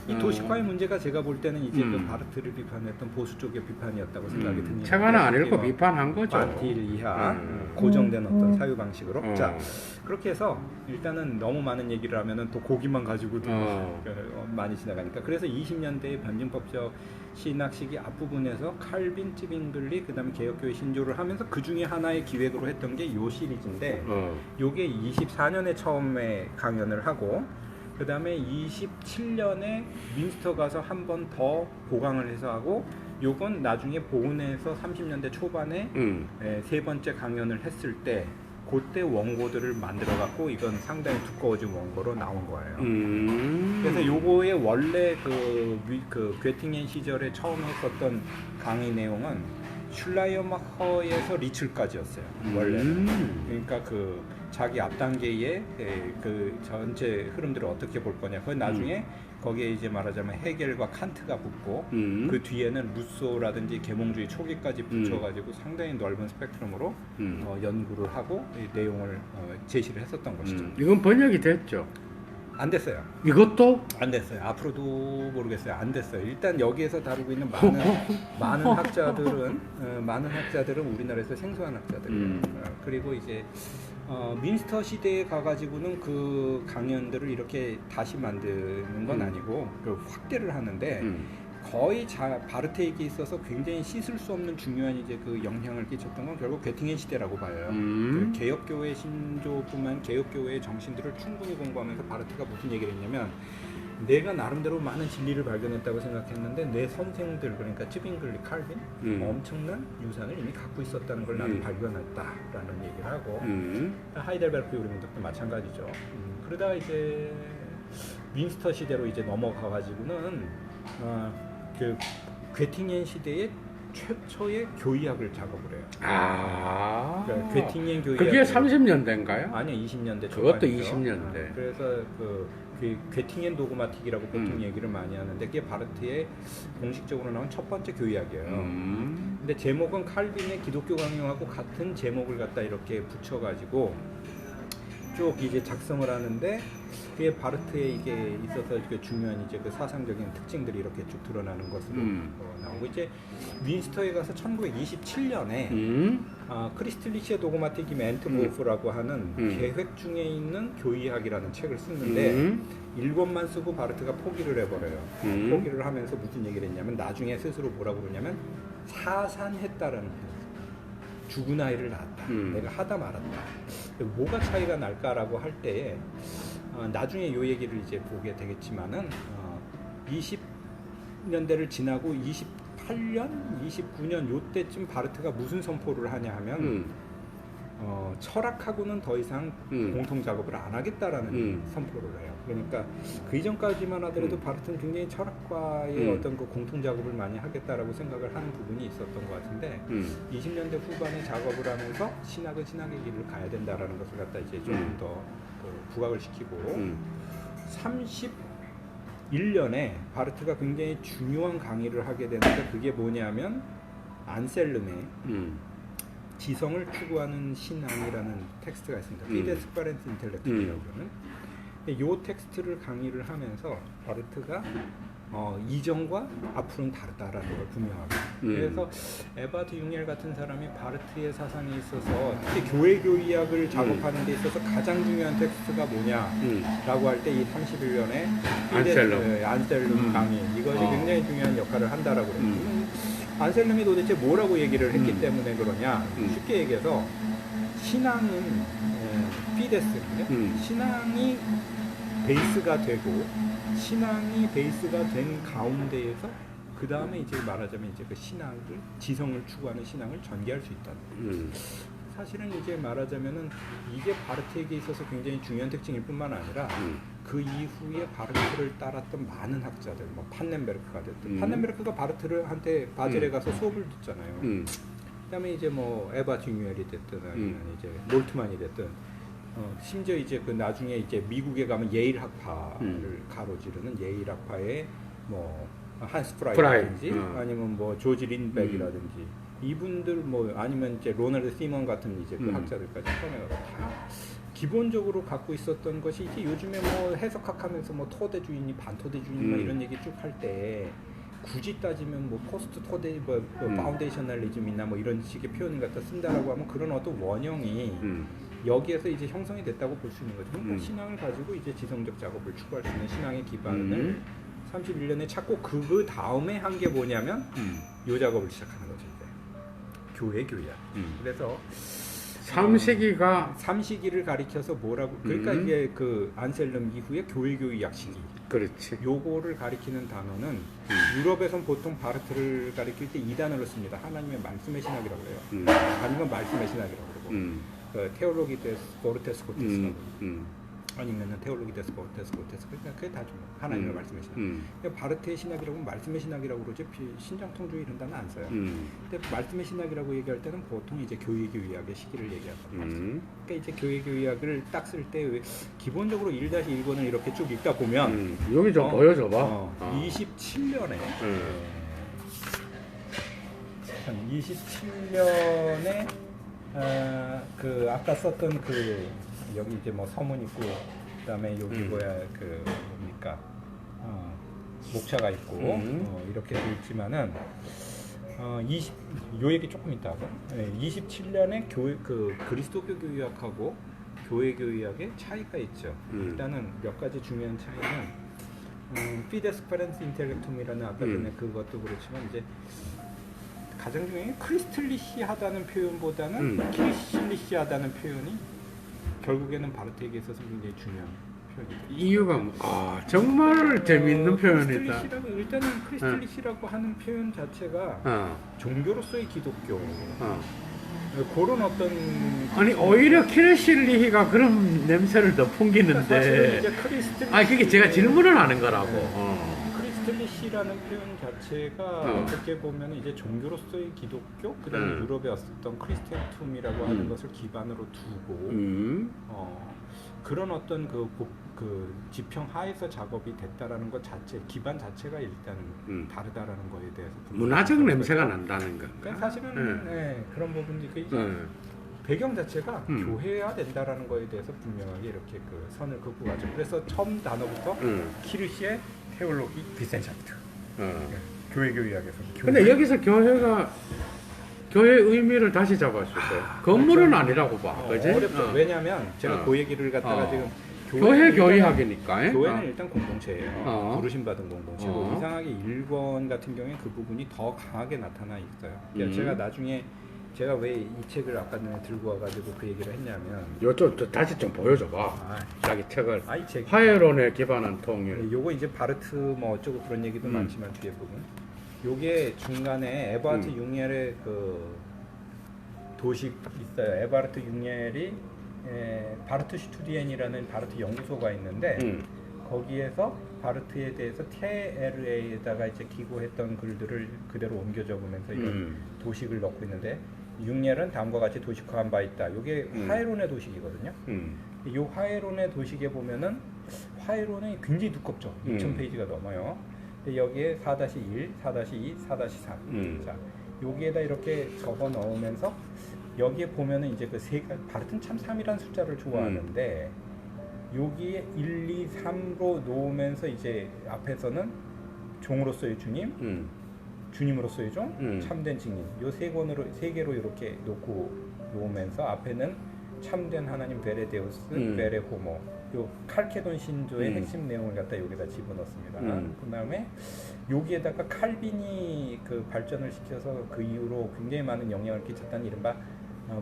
이 도식화의 문제가 제가 볼 때는 이제 그 바르트를 비판했던 보수 쪽의 비판이었다고 생각이 듭니다. 책은 안 읽고 비판한 거죠. 만티일 이하 고정된 어떤 사유 방식으로. 자, 그렇게 해서 일단은 너무 많은 얘기를 하면은 또 고기만 가지고도 많이 지나가니까 그래서 20년대의 변증법적 신학 시기 앞부분에서 칼빈, 쯔빙글리, 그다음에 개혁교회 신조를 하면서 그 중에 하나의 기획으로 했던 게 요 시리즈인데 요게 24년에 처음에 강연을 하고 그다음에 27년에 민스터 가서 한 번 더 보강을 해서 하고 요건 나중에 보은에서 30년대 초반에 세 번째 강연을 했을 때 그때 원고들을 만들어 갖고 이건 상당히 두꺼워진 원고로 나온 거예요. 그래서 요거의 원래 그 괴팅엔 시절에 처음 했었던 강의 내용은 슐라이어마커에서 리출까지였어요. 원래는. 그러니까 그 자기 앞 단계의 그 전체 흐름들을 어떻게 볼 거냐. 그건 나중에 거기에 이제 말하자면 헤겔과 칸트가 붙고 그 뒤에는 루소라든지 계몽주의 초기까지 붙여가지고 상당히 넓은 스펙트럼으로 연구를 하고 이 내용을 제시를 했었던 것이죠. 이건 번역이 됐죠? 안 됐어요. 이것도? 안 됐어요. 앞으로도 모르겠어요. 안 됐어요. 일단 여기에서 다루고 있는 많은 학자들은 우리나라에서 생소한 학자들이에요. 그리고 이제 민스터 시대에 가가지고는 그 강연들을 이렇게 다시 만드는 건 아니고 확대를 하는데 거의 바르트에게 있어서 굉장히 씻을 수 없는 중요한 이제 그 영향을 끼쳤던 건 결국 괴팅엔 시대라고 봐요. 그 개혁교회 신조뿐만 개혁교회의 정신들을 충분히 공부하면서 바르트가 무슨 얘기를 했냐면 내가 나름대로 많은 진리를 발견했다고 생각했는데 내 선생들 그러니까 쯔빙글리, 칼빈 엄청난 유산을 이미 갖고 있었다는 걸 나는 발견했다라는 얘기를 하고 하이델베르크 요리문덕도 마찬가지죠. 그러다가 이제 민스터 시대로 이제 넘어가가지고는 그 괴팅엔 시대의 최초의 교의학을 작업을 해요. 그러니까 괴팅엔 교의학. 그게 30년대인가요? 아니요, 20년대 초반이죠. 그것도 20년대. 그래서 그 괴팅엔 도그마틱이라고 보통 얘기를 많이 하는데 그게 바르트의 공식적으로 나온 첫 번째 교의학이에요. 근데 제목은 칼빈의 기독교 강령하고 같은 제목을 갖다 이렇게 붙여가지고 쭉 이제 작성을 하는데 그게 바르트에 이게 있어서 그 중요한 이제 그 사상적인 특징들이 이렇게 쭉 드러나는 것으로 나오고 이제 윈스터에 가서 1927년에 크리스틀리시의 도그마틱 멘트보프라고 하는 계획 중에 있는 교의학이라는 책을 쓰는데 7권만 쓰고 바르트가 포기를 해버려요. 포기를 하면서 무슨 얘기를 했냐면 나중에 스스로 뭐라고 그러냐면 사산했다라는 표현. 죽은 아이를 낳았다. 내가 하다 말았다. 뭐가 차이가 날까라고 할 때에 나중에 이 얘기를 이제 보게 되겠지만은 20년대를 지나고 28년, 29년 요때쯤 바르트가 무슨 선포를 하냐 하면 철학하고는 더 이상 공통 작업을 안 하겠다라는 선포를 해요. 그러니까 그 이전까지만 하더라도 바르트는 굉장히 철학과의 어떤 그 공통 작업을 많이 하겠다라고 생각을 하는 부분이 있었던 것 같은데 20년대 후반에 작업을 하면서 신학은 신학의 길을 가야 된다라는 것을 갖다 이제 조금 더 부각을 시키고 31년에 바르트가 굉장히 중요한 강의를 하게 되는데 그게 뭐냐면 안셀름의 지성을 추구하는 신앙이라는 텍스트가 있습니다. 피데스 파렌스 인텔렉툼이라고 그러는 이 텍스트를 강의를 하면서 바르트가 이전과 앞으로는 다르다라는 걸 분명하게 그래서 에바드 융엘 같은 사람이 바르트의 사상에 있어서 특히 교회교의학을 작업하는 데 있어서 가장 중요한 텍스트가 뭐냐라고 할 때 이 31년에 안셀름 강의 이것이 굉장히 중요한 역할을 한다라고 그래요. 안셀름이 도대체 뭐라고 얘기를 했기 때문에 그러냐 쉽게 얘기해서 신앙은 피데스거든요. 신앙이 베이스가 되고 신앙이 베이스가 된 가운데에서 그 다음에 이제 말하자면 이제 그 신앙을 지성을 추구하는 신앙을 전개할 수 있다는 거예요. 사실은 이제 말하자면은 이게 바르트에게 있어서 굉장히 중요한 특징일 뿐만 아니라 그 이후에 바르트를 따랐던 많은 학자들, 뭐 판넨베르크가 됐든 판넨베르크가 바르트한테 바젤에 가서 수업을 듣잖아요. 그다음에 이제 뭐 에바 징유엘이 됐든 아니면 이제 몰트만이 됐든 심지어 이제 그 나중에 이제 미국에 가면 예일 학파를 가로지르는 예일 학파의 뭐 한스 프라이라든지 아니면 뭐 조지 린백이라든지 이분들 뭐 아니면 이제 로널드 시먼 같은 이제 그 학자들까지 포함해서 다 기본적으로 갖고 있었던 것이 이제 요즘에 뭐 해석학하면서 뭐 토대주의니 반토대주의니 뭐 이런 얘기 쭉 할 때 굳이 따지면 뭐 포스트 토대 뭐 파운데이셔널리즘이나 뭐 이런 식의 표현을 갖다 쓴다라고 하면 그런 어떤 원형이 여기에서 이제 형성이 됐다고 볼 수 있는 거죠. 그러니까 신앙을 가지고 이제 지성적 작업을 추구할 수 있는 신앙의 기반을 31년에 찾고 그 다음에 한 게 뭐냐면 요 작업을 시작하는 거죠. 이제 교회 교의학. 그래서 3시기를 가리켜서 뭐라고 그러니까 이게 그 안셀름 이후에 교회 교의학 시기. 그렇지. 요거를 가리키는 단어는 유럽에선 보통 바르트를 가리킬 때 이 단어를 씁니다. 하나님의 말씀의 신학이라고 해요. 아니면 말씀의 신학이라고 그러고. 테올로기 데스 보르테스 고테스라고 아니면은 테올로기 데스 보르테스 고테스 그러니까 그게 다 좀 하나님의 말씀의 신학. 그러니까 바르트의 신학이라고 하면 말씀의 신학이라고 그러지 신장통주의 이런 단어 안 써요. 근데 말씀의 신학이라고 얘기할 때는 보통 이제 교회교의학의 시기를 얘기하거든요. 그러니까 이제 교회교의학을 딱 쓸 때 기본적으로 1-1권을 이렇게 쭉 읽다 보면 여기 좀 보여줘봐. 27년에 27년에 그 아까 썼던 그 여기 이제 뭐 서문 있고 그다음에 여기 뭐야 그 뭡니까 목차가 있고 이렇게 돼 있지만은 요 얘기 조금 이따 하고 27년에 교회 그 그리스도교 교의학하고 교회 교의학의 차이가 있죠. 일단은 몇 가지 중요한 차이는 피데스 파렌스 인텔렉툼이라는 아까 전에 그것도 그렇지만 이제 가장 중요한 크리스틀리시하다는 표현보다는 키리실리시하다는 표현이 결국에는 바르트에게 있어서 굉장히 중요한 표현이다. 이유가 정말 재미있는 표현이다. 일단은 크리스틀리시라고 하는 표현 자체가 종교로서의 기독교 그런 어떤 아니 오히려 키르실리히가 그런 냄새를 더 풍기는데 그게 제가 질문을 하는 거라고. 크리스틀리시라는 표현 자체가 어떻게 보면 이제 종교로서의 기독교, 그다음에 유럽에 왔었던 크리스티안툼이라고 하는 것을 기반으로 두고 그런 어떤 그 지평 하에서 작업이 됐다라는 것 자체, 기반 자체가 일단 다르다라는 거에 대해서 문화적 냄새가 난다는 거. 그러니까 사실은 그런 부분이 배경 자체가 교회화 된다라는 거에 대해서 분명하게 이렇게 그 선을 긋고 가죠. 그래서 처음 단어부터 키르시의 테올로기 비센샤프트. 교회 교의학에서. 근데 여기서 교회 의미를 다시 잡았었어요. 건물은 그렇죠. 아니라고 봐. 그지? 어렵죠. 왜냐하면 제가 그 얘기를 갖다가 지금 교회 교의학이니까. 교회는 일단 공동체예요. 부르심 받은 공동체고 이상하게 일본 같은 경우에 그 부분이 더 강하게 나타나 있어요. 그러니까 제가 나중에 제가 왜 이 책을 아까 전에 들고 와가지고 그 얘기를 했냐면 요좀 다시 좀 보여줘봐. 자기 책을. 이 책. 화해론에 기반한 통일. 요거 이제 바르트 뭐 어쩌고 그런 얘기도 많지만 뒤에 부분. 요게 중간에 에버하트 융엘의 그 도식 있어요. 에버하트 융엘이 바르트 슈투디엔이라는 바르트 연구소가 있는데 거기에서 바르트에 대해서 TLA에다가 이제 기고했던 글들을 그대로 옮겨 적으면서 이런 도식을 넣고 있는데 융엘은 다음과 같이 도식화한 바 있다. 이게 화해론의 도식이거든요. 이 화해론의 도식에 보면은 화해론이 굉장히 두껍죠. 2000페이지가 넘어요. 근데 여기에 4-1, 4-2, 4-3. 자, 여기에다 이렇게 적어 넣으면서 여기에 보면은 이제 그 바르트는 참 3이라는 숫자를 좋아하는데 여기에 1, 2, 3로 놓으면서 이제 앞에서는 종으로서의 주님, 주님으로서의 종, 참된 증인 요 세 개로 이렇게 놓으면서 앞에는 참된 하나님 베레데우스, 베레호모 요 칼케돈 신조의 핵심 내용을 갖다 여기다 집어넣습니다. 그 다음에 여기에다가 칼빈이 그 발전을 시켜서 그 이후로 굉장히 많은 영향을 끼쳤다는 이른바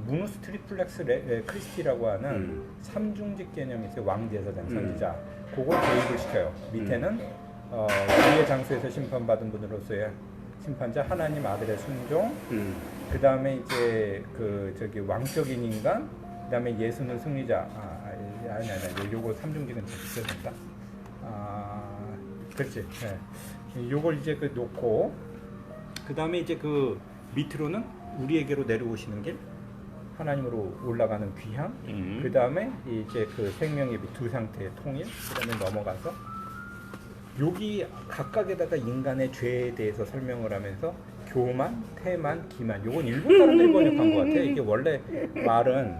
무누스 트리플렉스 크리스티라고 하는 삼중직 개념이 있어요. 왕제사장, 선지자. 그걸 도입을 시켜요. 밑에는 위의 장소에서 심판받은 분으로서의 심판자, 하나님 아들의 순종. 그 다음에 이제 그 저기 왕적인 인간. 그 다음에 예수는 승리자. 아니. 요거 삼중직은 진짜 된다. 그렇지. 네. 요걸 이제 그 놓고 그 다음에 이제 그 밑으로는 우리에게로 내려오시는 길. 하나님으로 올라가는 귀향, 그 다음에 이제 그 생명의 두 상태의 통일, 그 다음에 넘어가서 여기 각각에다가 인간의 죄에 대해서 설명을 하면서 교만, 태만, 기만. 요건 일본 사람들이 번역한 것 같아요. 이게 원래 말은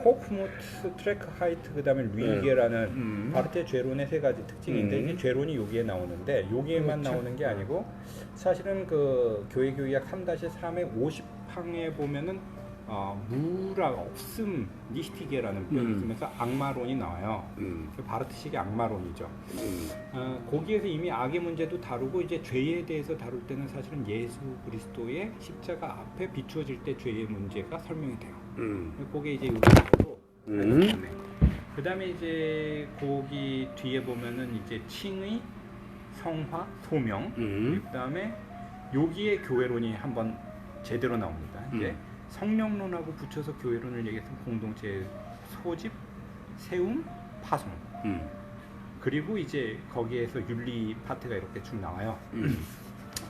호프무트, 트레크 하이트, 그 다음에 루이게라는 바르트의 죄론의 세 가지 특징인데 이게 죄론이 여기에 나오는데 여기에만 나오는 게 아니고 사실은 그 교회 교의학 3-3의 50항에 보면은 무라 없음 니스티게라는 표현을 쓰면서 악마론이 나와요. 바르트식의 악마론이죠. 거기에서 이미 악의 문제도 다루고 이제 죄에 대해서 다룰 때는 사실은 예수 그리스도의 십자가 앞에 비추어질 때 죄의 문제가 설명이 돼요. 그게 이제 여기로 그 다음에 이제 거기 뒤에 보면은 이제 칭의, 성화, 소명. 그 다음에 여기에 교회론이 한번 제대로 나옵니다. 이제 성령론하고 붙여서 교회론을 얘기했던 공동체의 소집, 세움, 파송. 그리고 이제 거기에서 윤리 파트가 이렇게 쭉 나와요.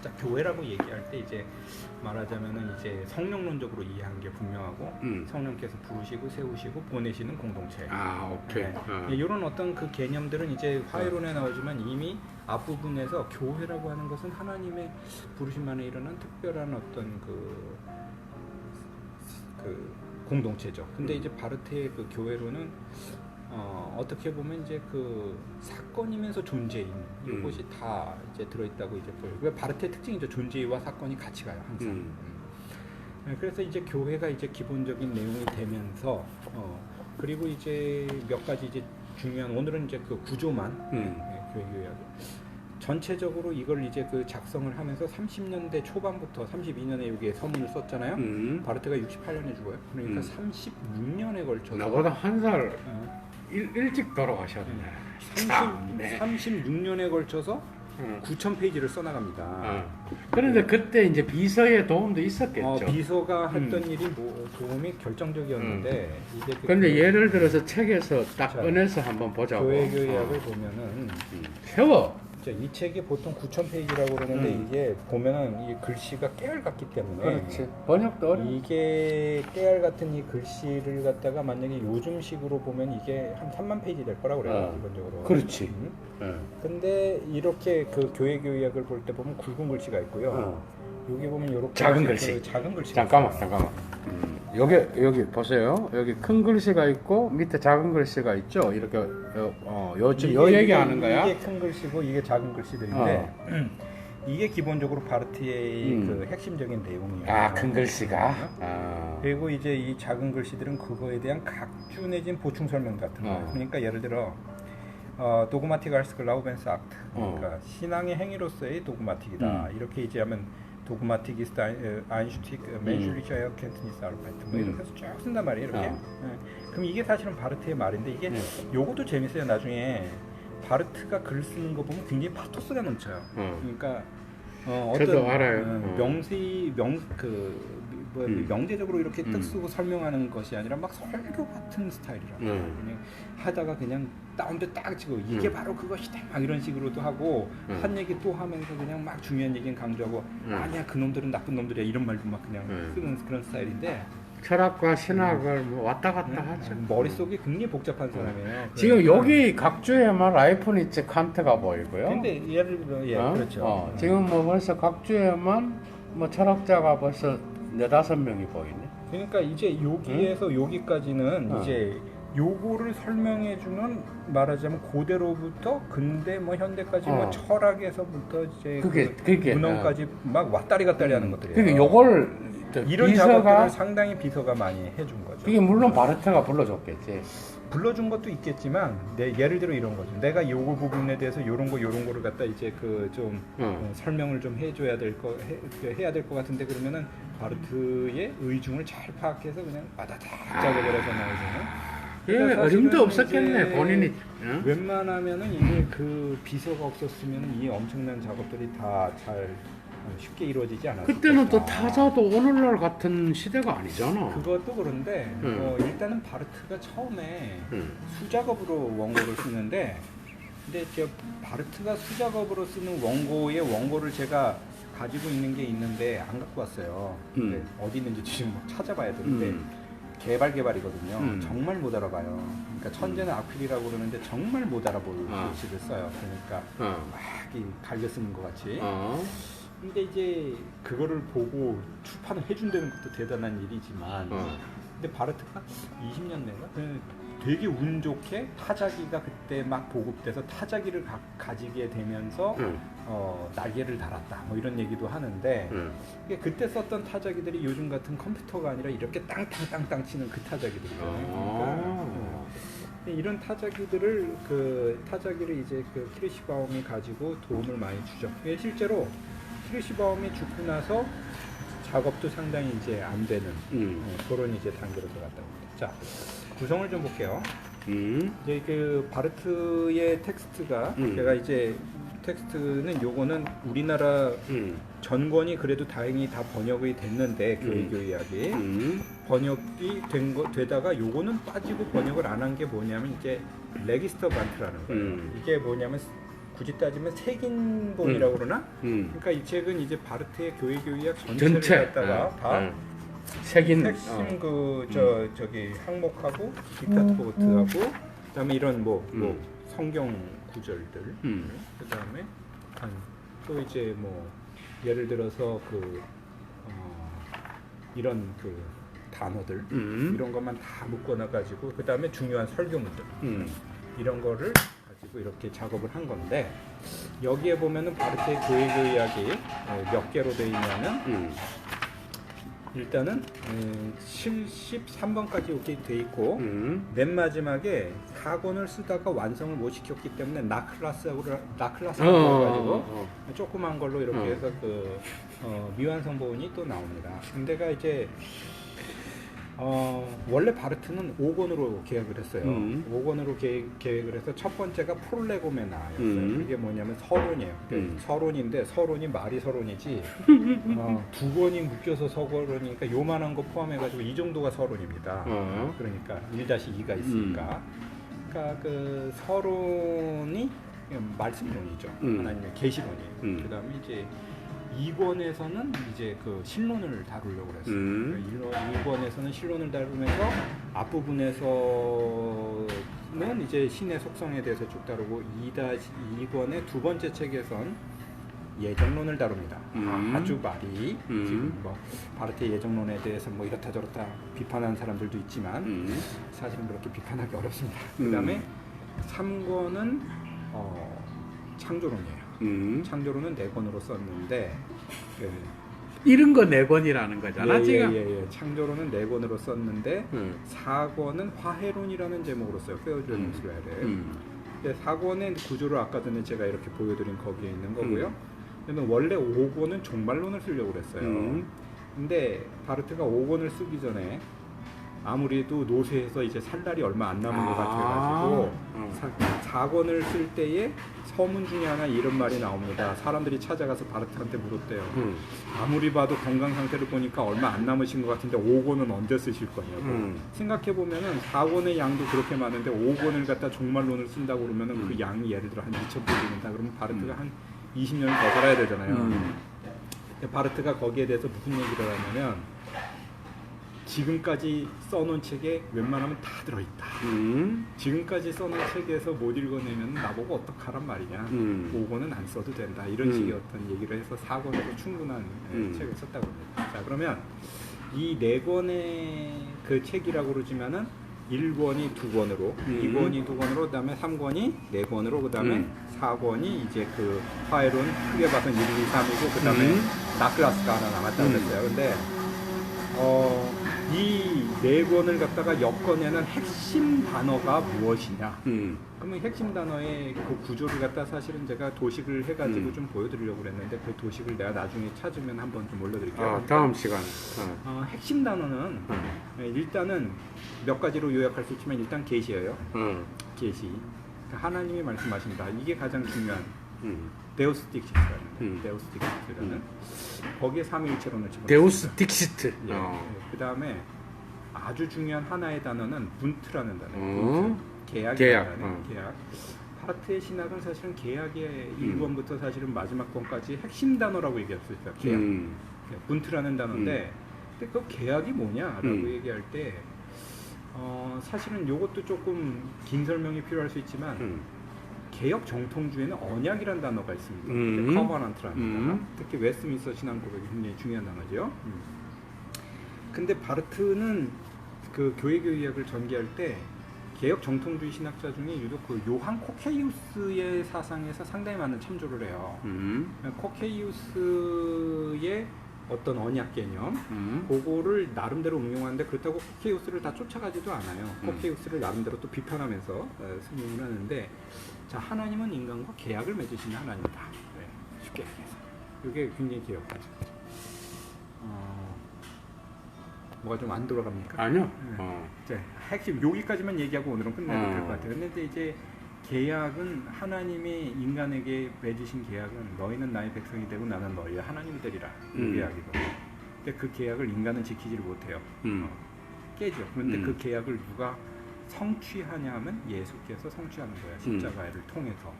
자, 교회라고 얘기할 때 이제 말하자면은 이제 성령론적으로 이해하는 게 분명하고 성령께서 부르시고 세우시고 보내시는 공동체. 오케이. 이런 어떤 그 개념들은 이제 화해론에 나오지만 이미 앞부분에서 교회라고 하는 것은 하나님의 부르심 안에 일어난 특별한 어떤 그 공동체죠. 근데 이제 바르트의 그 교회로는 어떻게 보면 이제 그 사건이면서 존재인 이것이 다 이제 들어있다고 이제 보여요. 왜 바르트의 특징이죠. 존재와 사건이 같이 가요, 항상. 그래서 이제 교회가 이제 기본적인 내용이 되면서 그리고 이제 몇 가지 이제 중요한 오늘은 이제 그 구조만 교회 교회하고. 전체적으로 이걸 이제 그 작성을 하면서 30년대 초반부터 32년에 여기에 서문을 썼잖아요. 바르트가 68년에 죽어요. 그러니까 36년에 걸쳐서 나보다 한 살 일찍 돌아가셨네. 36년에 걸쳐서 9,000페이지를 써나갑니다. 그런데 그때 이제 비서의 도움도 있었겠죠. 비서가 했던 일이 뭐 도움이 결정적이었는데 이제 근데 예를 들어서 책에서 딱 꺼내서 한번 보자고. 교회 교의학을 보면은 세워. 이 책이 보통 9,000페이지라고 그러는데 이게 보면은 이 글씨가 깨알 같기 때문에 그렇지. 번역도 어려워. 이게 깨알 같은 이 글씨를 갖다가 만약에 요즘식으로 보면 이게 한 3만 페이지 될 거라고 그래요. 기본적으로. 그렇지. 근데 이렇게 그 교회 교의학을 볼 때 보면 굵은 글씨가 있고요. 여기 보면 이렇게 작은 글씨. 작은 글씨. 잠깐만. 여기 보세요. 여기 큰 글씨가 있고 밑에 작은 글씨가 있죠. 이렇게 요즘 요 얘기하는 거야. 이게 큰 글씨고 이게 작은 글씨들인데 이게 기본적으로 바르트의 그 핵심적인 내용이에요. 아, 큰 글씨가. 아. 그리고 이제 이 작은 글씨들은 그거에 대한 각주 내진 보충 설명 같은 거예요. 그러니까 예를 들어 도그마틱 알스 글라우벤스 악트, 그러니까 신앙의 행위로서의 도그마틱이다. 이렇게 이제 하면 도그마틱 이스트 아인슈틱 맨슐리처 켄트니스 아르파이트 뭐 이렇게 해서 쭉 쓴단 말이에요. 이렇게. 그럼 이게 사실은 바르트의 말인데 이게 요것도 재밌어요. 나중에 바르트가 글 쓰는 거 보면 굉장히 파토스가 넘쳐요. 그러니까 저도 알아요. 명제적으로 이렇게 뜻 쓰고 설명하는 것이 아니라 막 설교 같은 스타일이라. 그냥 하다가 그냥 다운돼 딱 치고 이게 바로 그것이다 막 이런 식으로도 하고 한 얘기 또 하면서 그냥 막 중요한 얘기는 강조하고 아니야 그놈들은 나쁜 놈들이야 이런 말도 막 그냥 쓰는 그런 스타일인데. 철학과 신학을 뭐 왔다 갔다 하죠. 머릿속이 굉장히 복잡한 사람이에요. 지금 여기 각주에만 라이프니츠 칸트가 보이고요. 근데 예를 들어 그렇죠. 지금 뭐 벌써 각주에만 뭐 철학자가 벌써 4-5명이 보이네. 그러니까 이제 여기에서 여기까지는 이제 요거를 설명해주는 말하자면 고대로부터 근대 뭐 현대까지 뭐 철학에서부터 이제 그게 문헌까지 막 왔다리 갔다리 하는 것들이에요. 그러니까 요걸 이런 비서가 작업들을 상당히 비서가 많이 해준 거죠. 그게 물론 바르트가 불러줬겠지. 불러준 것도 있겠지만 예를 들어 이런 거죠. 내가 요거 부분에 대해서 요런 거를 갖다 이제 그 좀 설명을 좀 해줘야 해야 될 것 같은데 그러면은 바르트의 의중을 잘 파악해서 그냥 바다닥 작업을 해서 나오잖아요. 예, 어림도 없었겠네 본인이. 웬만하면은 이게 그 비서가 없었으면 이 엄청난 작업들이 다 잘 쉽게 이루어지지 않았을 그때는 또 것이다. 타자도 오늘날 같은 시대가 아니잖아. 그것도 그런데 일단은 바르트가 처음에 수작업으로 원고를 쓰는데 근데 저 바르트가 수작업으로 쓰는 원고를 제가 가지고 있는 게 있는데 안 갖고 왔어요. 근데 어디 있는지 지금 막 찾아봐야 되는데 개발이거든요. 정말 못 알아봐요. 그러니까 천재는 악필이라고 그러는데 정말 못 알아볼 글씨를 써요. 그러니까 막 갈려 쓰는 것 같이. 근데 이제 그거를 보고 출판을 해준다는 것도 대단한 일이지만 근데 바르트가 20년 내가 되게 운 좋게 타자기가 그때 막 보급돼서 타자기를 가지게 되면서 날개를 달았다 뭐 이런 얘기도 하는데 그때 썼던 타자기들이 요즘 같은 컴퓨터가 아니라 이렇게 땅땅땅땅 치는 그 타자기들이거든요. 그러니까 이런 타자기들을 타자기를 이제 그 키르시바움이 가지고 도움을 많이 주죠. 실제로 키르시바움이 죽고 나서 작업도 상당히 이제 안 되는 그런 이제 단계로 들어갔다고 합니다. 자, 구성을 좀 볼게요. 이제 그 바르트의 텍스트가 제가 이제 텍스트는 요거는 우리나라 전권이 그래도 다행히 다 번역이 됐는데 교회교 이야기 번역이 되다가 요거는 빠지고 번역을 안 한 게 뭐냐면 이제 레기스터 반트라는 거예요. 이게 뭐냐면 굳이 따지면 색인본이라고 그러나? 그러니까 이 책은 이제 바르트의 교회교의학 전체를 갖다가 다 색인 핵심 저기 항목하고 디카트보트하고 그다음에 이런 뭐 성경 구절들 그다음에 또 이제 뭐 예를 들어서 이런 단어들 이런 것만 다 묶어놔 가지고 그다음에 중요한 설교문들 이런 거를 가지고 이렇게 작업을 한 건데 여기에 보면은 바르트의 교회교 이야기 몇 개로 되어 있냐면 일단은 73번까지 이렇게 돼 있고 맨 마지막에 4권을 쓰다가 완성을 못 시켰기 때문에 나클라스라고 해가지고 조그만 걸로 이렇게 해서 미완성 부분이 또 나옵니다. 근데가 이제 원래 바르트는 5권으로 계획을 했어요. 5권으로 계획을 해서 첫 번째가 프롤레고메나였어요. 그게 뭐냐면 서론이에요. 서론인데 서론이 말이 서론이지 2권이 묶여서 서론이니까 요만한 거 포함해가지고 이 정도가 서론입니다. 그러니까 1-2가 있으니까 그러니까 그 서론이 말씀론이죠. 하나님의 계시론이에요. 그 다음에 이제 2권에서는 이제 그 신론을 다루려고 했어요. 1권에서는 신론을 다루면서 앞부분에서는 이제 신의 속성에 대해서 쭉 다루고 2-2권의 두 번째 책에선 예정론을 다룹니다. 아주 많이 음. 지금 뭐 바르트의 예정론에 대해서 뭐 이렇다 저렇다 비판하는 사람들도 있지만 사실은 그렇게 비판하기 어렵습니다. 그다음에 3권은 창조론이에요. 창조론은 4권으로 썼는데 이런 거 4권이라는 거잖아 지금. 예. 창조론은 4권으로 썼는데 4권은 화해론이라는 제목으로 써요. 페어드레스라를. 4권의 구조를 아까 전에 제가 이렇게 보여드린 거기에 있는 거고요. 그러면 원래 5권은 종말론을 쓰려고 그랬어요. 근데 바르트가 5권을 쓰기 전에 아무래도 노쇠해서 이제 살 날이 얼마 안 남은 것 같아가지고 4권을 쓸 때에 서문 중에 하나 이런 말이 나옵니다. 사람들이 찾아가서 바르트한테 물었대요. 아무리 봐도 건강 상태를 보니까 얼마 안 남으신 것 같은데 5권은 언제 쓰실 거냐고. 생각해보면은 4권의 양도 그렇게 많은데 5권을 갖다 종말론을 쓴다고 그러면은 그 양이 예를 들어 한 2,000페이지 된다 그러면 바르트가 한 20년을 더 살아야 되잖아요. 근데 바르트가 거기에 대해서 무슨 얘기를 하냐면 지금까지 써놓은 책에 웬만하면 다 들어있다. 지금까지 써놓은 책에서 못 읽어내면 나보고 어떡하란 말이냐. 5권은 안 써도 된다. 이런 식의 어떤 얘기를 해서 4권으로 충분한 책을 썼다고 합니다. 자, 그러면 이 4권의 그 책이라고 그러지만은 1권이 2권으로, 2권이 2권으로, 그 다음에 3권이 4권으로, 그 다음에 4권이 이제 그 화해론 크게 봐서는 1, 2, 3이고, 그 다음에 나클라스가 하나 남았다고 그랬어요. 근데 이 4권을 갖다가 엮어내는 핵심 단어가 무엇이냐? 그러면 핵심 단어의 그 구조를 갖다 사실은 제가 도식을 해가지고 좀 보여드리려고 그랬는데 그 도식을 내가 나중에 찾으면 한번 좀 올려드릴게요. 다음 시간에. 핵심 단어는 일단은 몇 가지로 요약할 수 있지만 일단 계시예요. 계시. 하나님이 말씀하신다. 이게 가장 중요한 데우스 딕시트라는 데우스 딕시트라는 거기에 삼위일체론을 집어넣습니다. 데우스 딕시트. 그 다음에 아주 중요한 하나의 단어는 분트라는 단어예요. 계약. 계약. 바르트의 신학은 사실은 계약의 1권부터 사실은 마지막 권까지 핵심 단어라고 얘기할 수 있어요. 계약. 분트라는 단어인데 근데 그 계약이 뭐냐라고 얘기할 때 사실은 이것도 조금 긴 설명이 필요할 수 있지만 개혁 정통주에는 언약이라는 단어가 있습니다. 커버넌트라는 단어. 특히 웨스트민스터 신앙고백이 굉장히 중요한 단어죠. 근데 바르트는 그 교회교의학을 전개할 때 개혁 정통주의 신학자 중에 유독 그 요한 코케이우스의 사상에서 상당히 많은 참조를 해요. 코케이우스의 어떤 언약 개념, 그거를 나름대로 응용하는데 그렇다고 코케이우스를 다 쫓아가지도 않아요. 코케이우스를 나름대로 또 비판하면서 설명을 하는데, 자, 하나님은 인간과 계약을 맺으시는 하나님이다. 네, 쉽게 얘기해서. 이게 굉장히 개혁하죠. 뭐가 좀 안 돌아갑니까? 아니요. 자, 핵심 여기까지만 얘기하고 오늘은 끝내도 될 것 같아요. 근데 이제 계약은 하나님이 인간에게 맺으신 계약은 너희는 나의 백성이 되고 나는 너희의 하나님이 되리라. 그 계약이거든요. 근데 그 계약을 인간은 지키지를 못해요. 깨죠. 그런데 그 계약을 누가 성취하냐 하면 예수께서 성취하는 거야. 십자가를 통해서.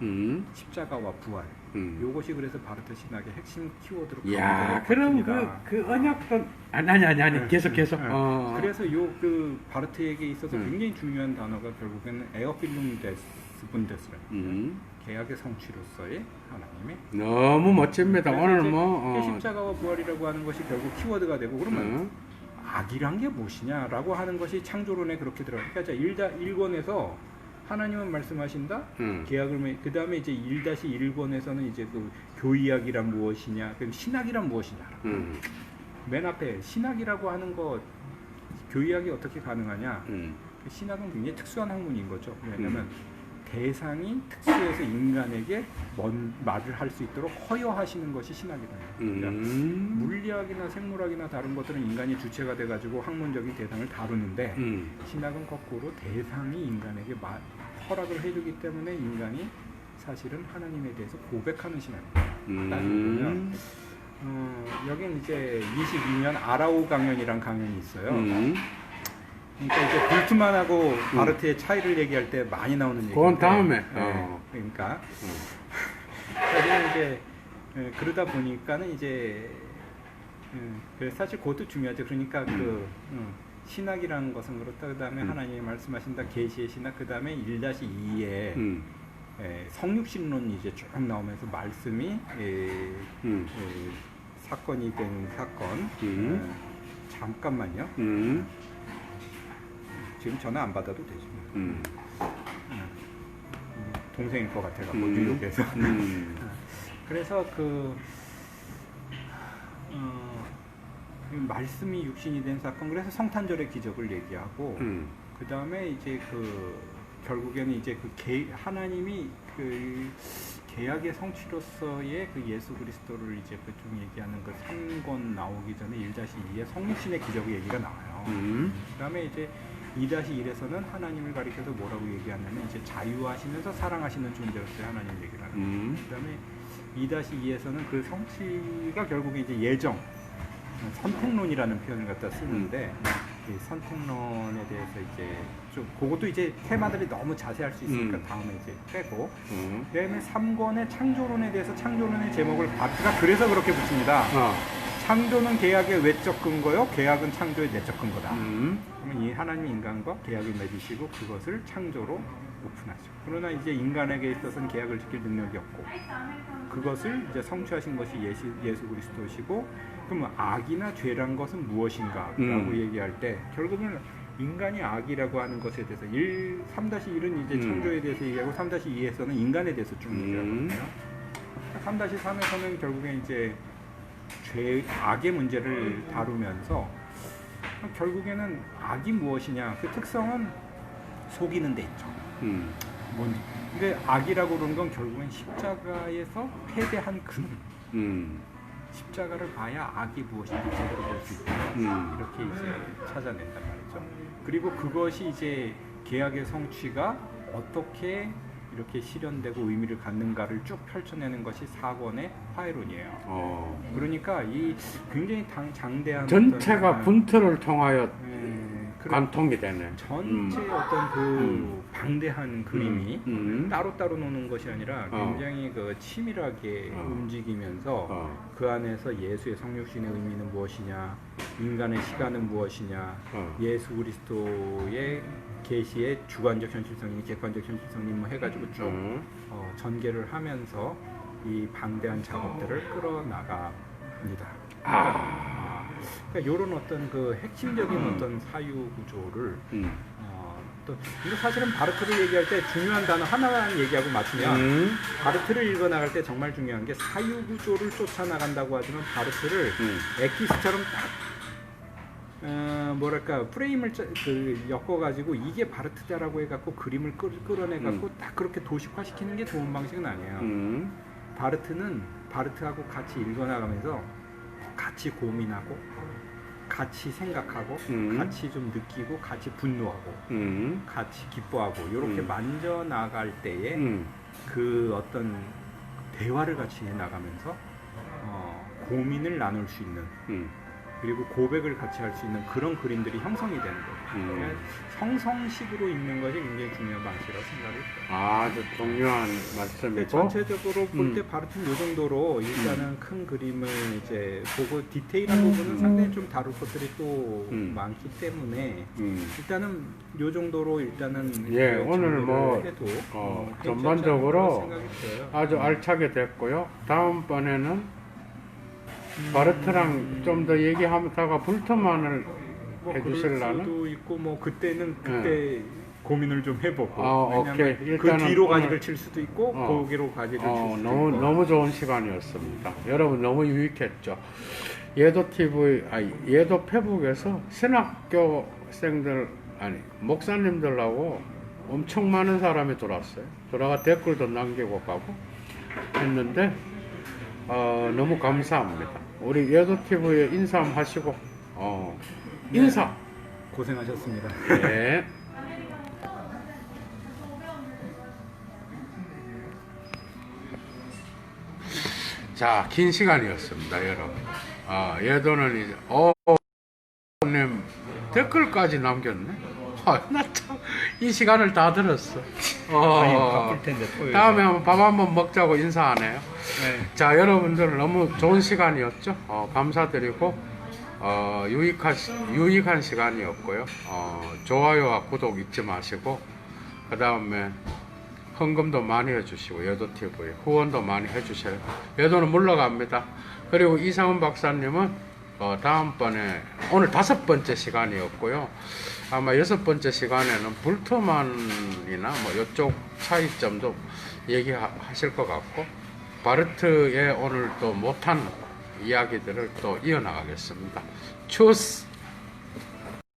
십자가와 부활. 요것이 그래서 바르트 신학의 핵심 키워드로 야, 그럼 그 언약도 아니 계속. 그래서 요 그 바르트에게 있어서 굉장히 중요한 단어가 결국에는 에어필룸 데스 분데스라는 계약의 성취로서의 하나님의 너무 멋집니다. 오늘 뭐 십자가와 부활이라고 하는 것이 결국 키워드가 되고 그러면 악이란 게 무엇이냐라고 하는 것이 창조론에 그렇게 들어가요. 그러니까 1권에서 하나님은 말씀하신다. 계약을 그 다음에 이제 1-1권에서는 이제 그 교의학이란 무엇이냐, 그리고 신학이란 무엇이냐. 맨 앞에 신학이라고 하는 것, 교의학이 어떻게 가능하냐. 신학은 굉장히 특수한 학문인 거죠. 왜냐하면 대상이 특수해서 인간에게 말을 할 수 있도록 허여하시는 것이 신학이다. 그러니까 물리학이나 생물학이나 다른 것들은 인간이 주체가 돼가지고 학문적인 대상을 다루는데 신학은 거꾸로 대상이 인간에게 허락을 해주기 때문에 인간이 사실은 하나님에 대해서 고백하는 신학입니다. 따지면 여긴 이제 22년 아라우 강연이란 강연이 있어요. 그러니까 이제 불트만하고 바르트의 차이를 얘기할 때 많이 나오는 얘기인데. 그건 다음에. 그러니까 그래서 이제 그러다 보니까는 이제 사실 그것도 중요하죠. 그러니까 그 신학이라는 것은 그렇다. 그 다음에 하나님이 말씀하신다 계시의 신학. 그 다음에 1-2에 성육신론이 이제 쭉 나오면서 말씀이 사건이 된 사건. 잠깐만요. 지금 전화 안 받아도 되지. 동생일 것 같아가지고 뉴욕에서. 그래서 말씀이 육신이 된 사건. 그래서 성탄절의 기적을 얘기하고 그 다음에 이제 결국에는 이제 하나님이 계약의 성취로서의 예수 그리스도를 이제 좀 얘기하는 3권 나오기 전에 1-2에 성육신의 기적의 얘기가 나와요. 그 다음에 이제 2-1에서는 하나님을 가리켜서 뭐라고 얘기하냐면 이제 자유하시면서 사랑하시는 존재로서의 하나님 얘기를 하는. 그 다음에 2-2에서는 그 성취가 결국에 이제 예정, 선택론이라는 표현을 갖다 쓰는데 이 선택론에 대해서 이제 좀 그것도 이제 테마들이 너무 자세할 수 있으니까 다음에 이제 빼고 그다음에 3권의 창조론에 대해서 창조론의 제목을 바트가 그래서 그렇게 붙입니다. 창조는 계약의 외적 근거요, 계약은 창조의 내적 근거다. 그러면 이 하나님 인간과 계약을 맺으시고 그것을 창조로 오픈하죠. 그러나 이제 인간에게 있어서는 계약을 지킬 능력이 없고 그것을 이제 성취하신 것이 예수 그리스도시고, 그럼 악이나 죄란 것은 무엇인가라고 얘기할 때 결국은 인간이 악이라고 하는 것에 대해서 3-1은 이제 창조에 대해서 얘기하고 3-2에서는 인간에 대해서 쭉 얘기하거든요. 3-3에서는 결국에 이제 악의 문제를 다루면서 결국에는 악이 무엇이냐, 그 특성은 속이는 데 있죠. 뭔지. 근데 악이라고 그러는 건 결국엔 십자가에서 패배한 근원. 십자가를 봐야 악이 무엇인지 제대로 볼 수 있다. 이렇게 이제 찾아낸단 말이죠. 그리고 그것이 이제 계약의 성취가 어떻게 이렇게 실현되고 의미를 갖는가를 쭉 펼쳐내는 것이 4권의 화해론이에요. 그러니까 이 굉장히 장대한 전체가 분투를 통하여 관통이 되네. 전체 어떤 방대한 그림이 따로따로 노는 것이 아니라 굉장히 치밀하게 움직이면서 그 안에서 예수의 성육신의 의미는 무엇이냐, 인간의 시간은 무엇이냐, 예수 그리스도의 계시의 주관적 현실성이니 객관적 현실성이니 뭐 해가지고 쭉 전개를 하면서 이 방대한 작업들을 끌어나갑니다. 그러니까 이런 어떤 핵심적인 어떤 사유 구조를 또 이거 사실은 바르트를 얘기할 때 중요한 단어 하나만 얘기하고 맞추면 바르트를 읽어나갈 때 정말 중요한 게 사유 구조를 쫓아나간다고 하지만 바르트를 엑기스처럼 딱 뭐랄까 프레임을 엮어가지고 이게 바르트다라고 해갖고 그림을 끌어내갖고 딱 그렇게 도식화시키는 게 좋은 방식은 아니에요. 바르트는 바르트하고 같이 읽어나가면서 같이 고민하고 같이 생각하고 같이 좀 느끼고 같이 분노하고 같이 기뻐하고 이렇게 만져 나갈 때에 그 어떤 대화를 같이 해나가면서 고민을 나눌 수 있는 그리고 고백을 같이 할 수 있는 그런 그림들이 형성이 되는 거예요. 성성식으로 읽는 것이 굉장히 중요한 방식이라고 생각을 했어요. 아주 중요한 말씀이고, 전체적으로 볼 때 바르트는 이 정도로 일단은 큰 그림을 이제 보고 디테일한 부분은 상당히 좀 다룰 것들이 또 많기 때문에 일단은 이 정도로 일단은 예, 오늘 뭐 전반적으로 아주 알차게 됐고요. 다음번에는 바르트랑 좀 더 얘기하다가 불트만을 해주실라나? 수도 있고 뭐 그때는 그때 고민을 좀 해보고 오케이. 그 뒤로 가지를 칠 수도 있고 거기로 가지를 칠 수도 있고 너무 좋은 시간이었습니다. 여러분 너무 유익했죠. 예도 TV 예도 페북에서 신학교생들 목사님들하고 엄청 많은 사람이 들어왔어요. 들어가 댓글도 남기고 가고 했는데 너무 감사합니다. 우리 예도TV에 인사 한번 하시고 인사. 네, 고생하셨습니다. 네. 자, 긴 시간이었습니다, 여러분. 예도는 이제 님 댓글까지 남겼네. 나 참 이 시간을 다 들었어. 바쁠 텐데 다음에 한번 밥 한번 먹자고 인사하네요. 네. 자, 여러분들 너무 좋은 시간이었죠. 감사드리고 유익한 시간이었고요. 좋아요와 구독 잊지 마시고 그 다음에 헌금도 많이 해주시고 여도TV 후원도 많이 해주셔요. 여도는 물러갑니다. 그리고 이상훈 박사님은 다음번에 오늘 5번째 시간이었고요. 아마 6번째 시간에는 불트만이나 뭐 이쪽 차이점도 얘기하실 것 같고 바르트의 오늘 또 못한 이야기들을 또 이어나가겠습니다. 추스!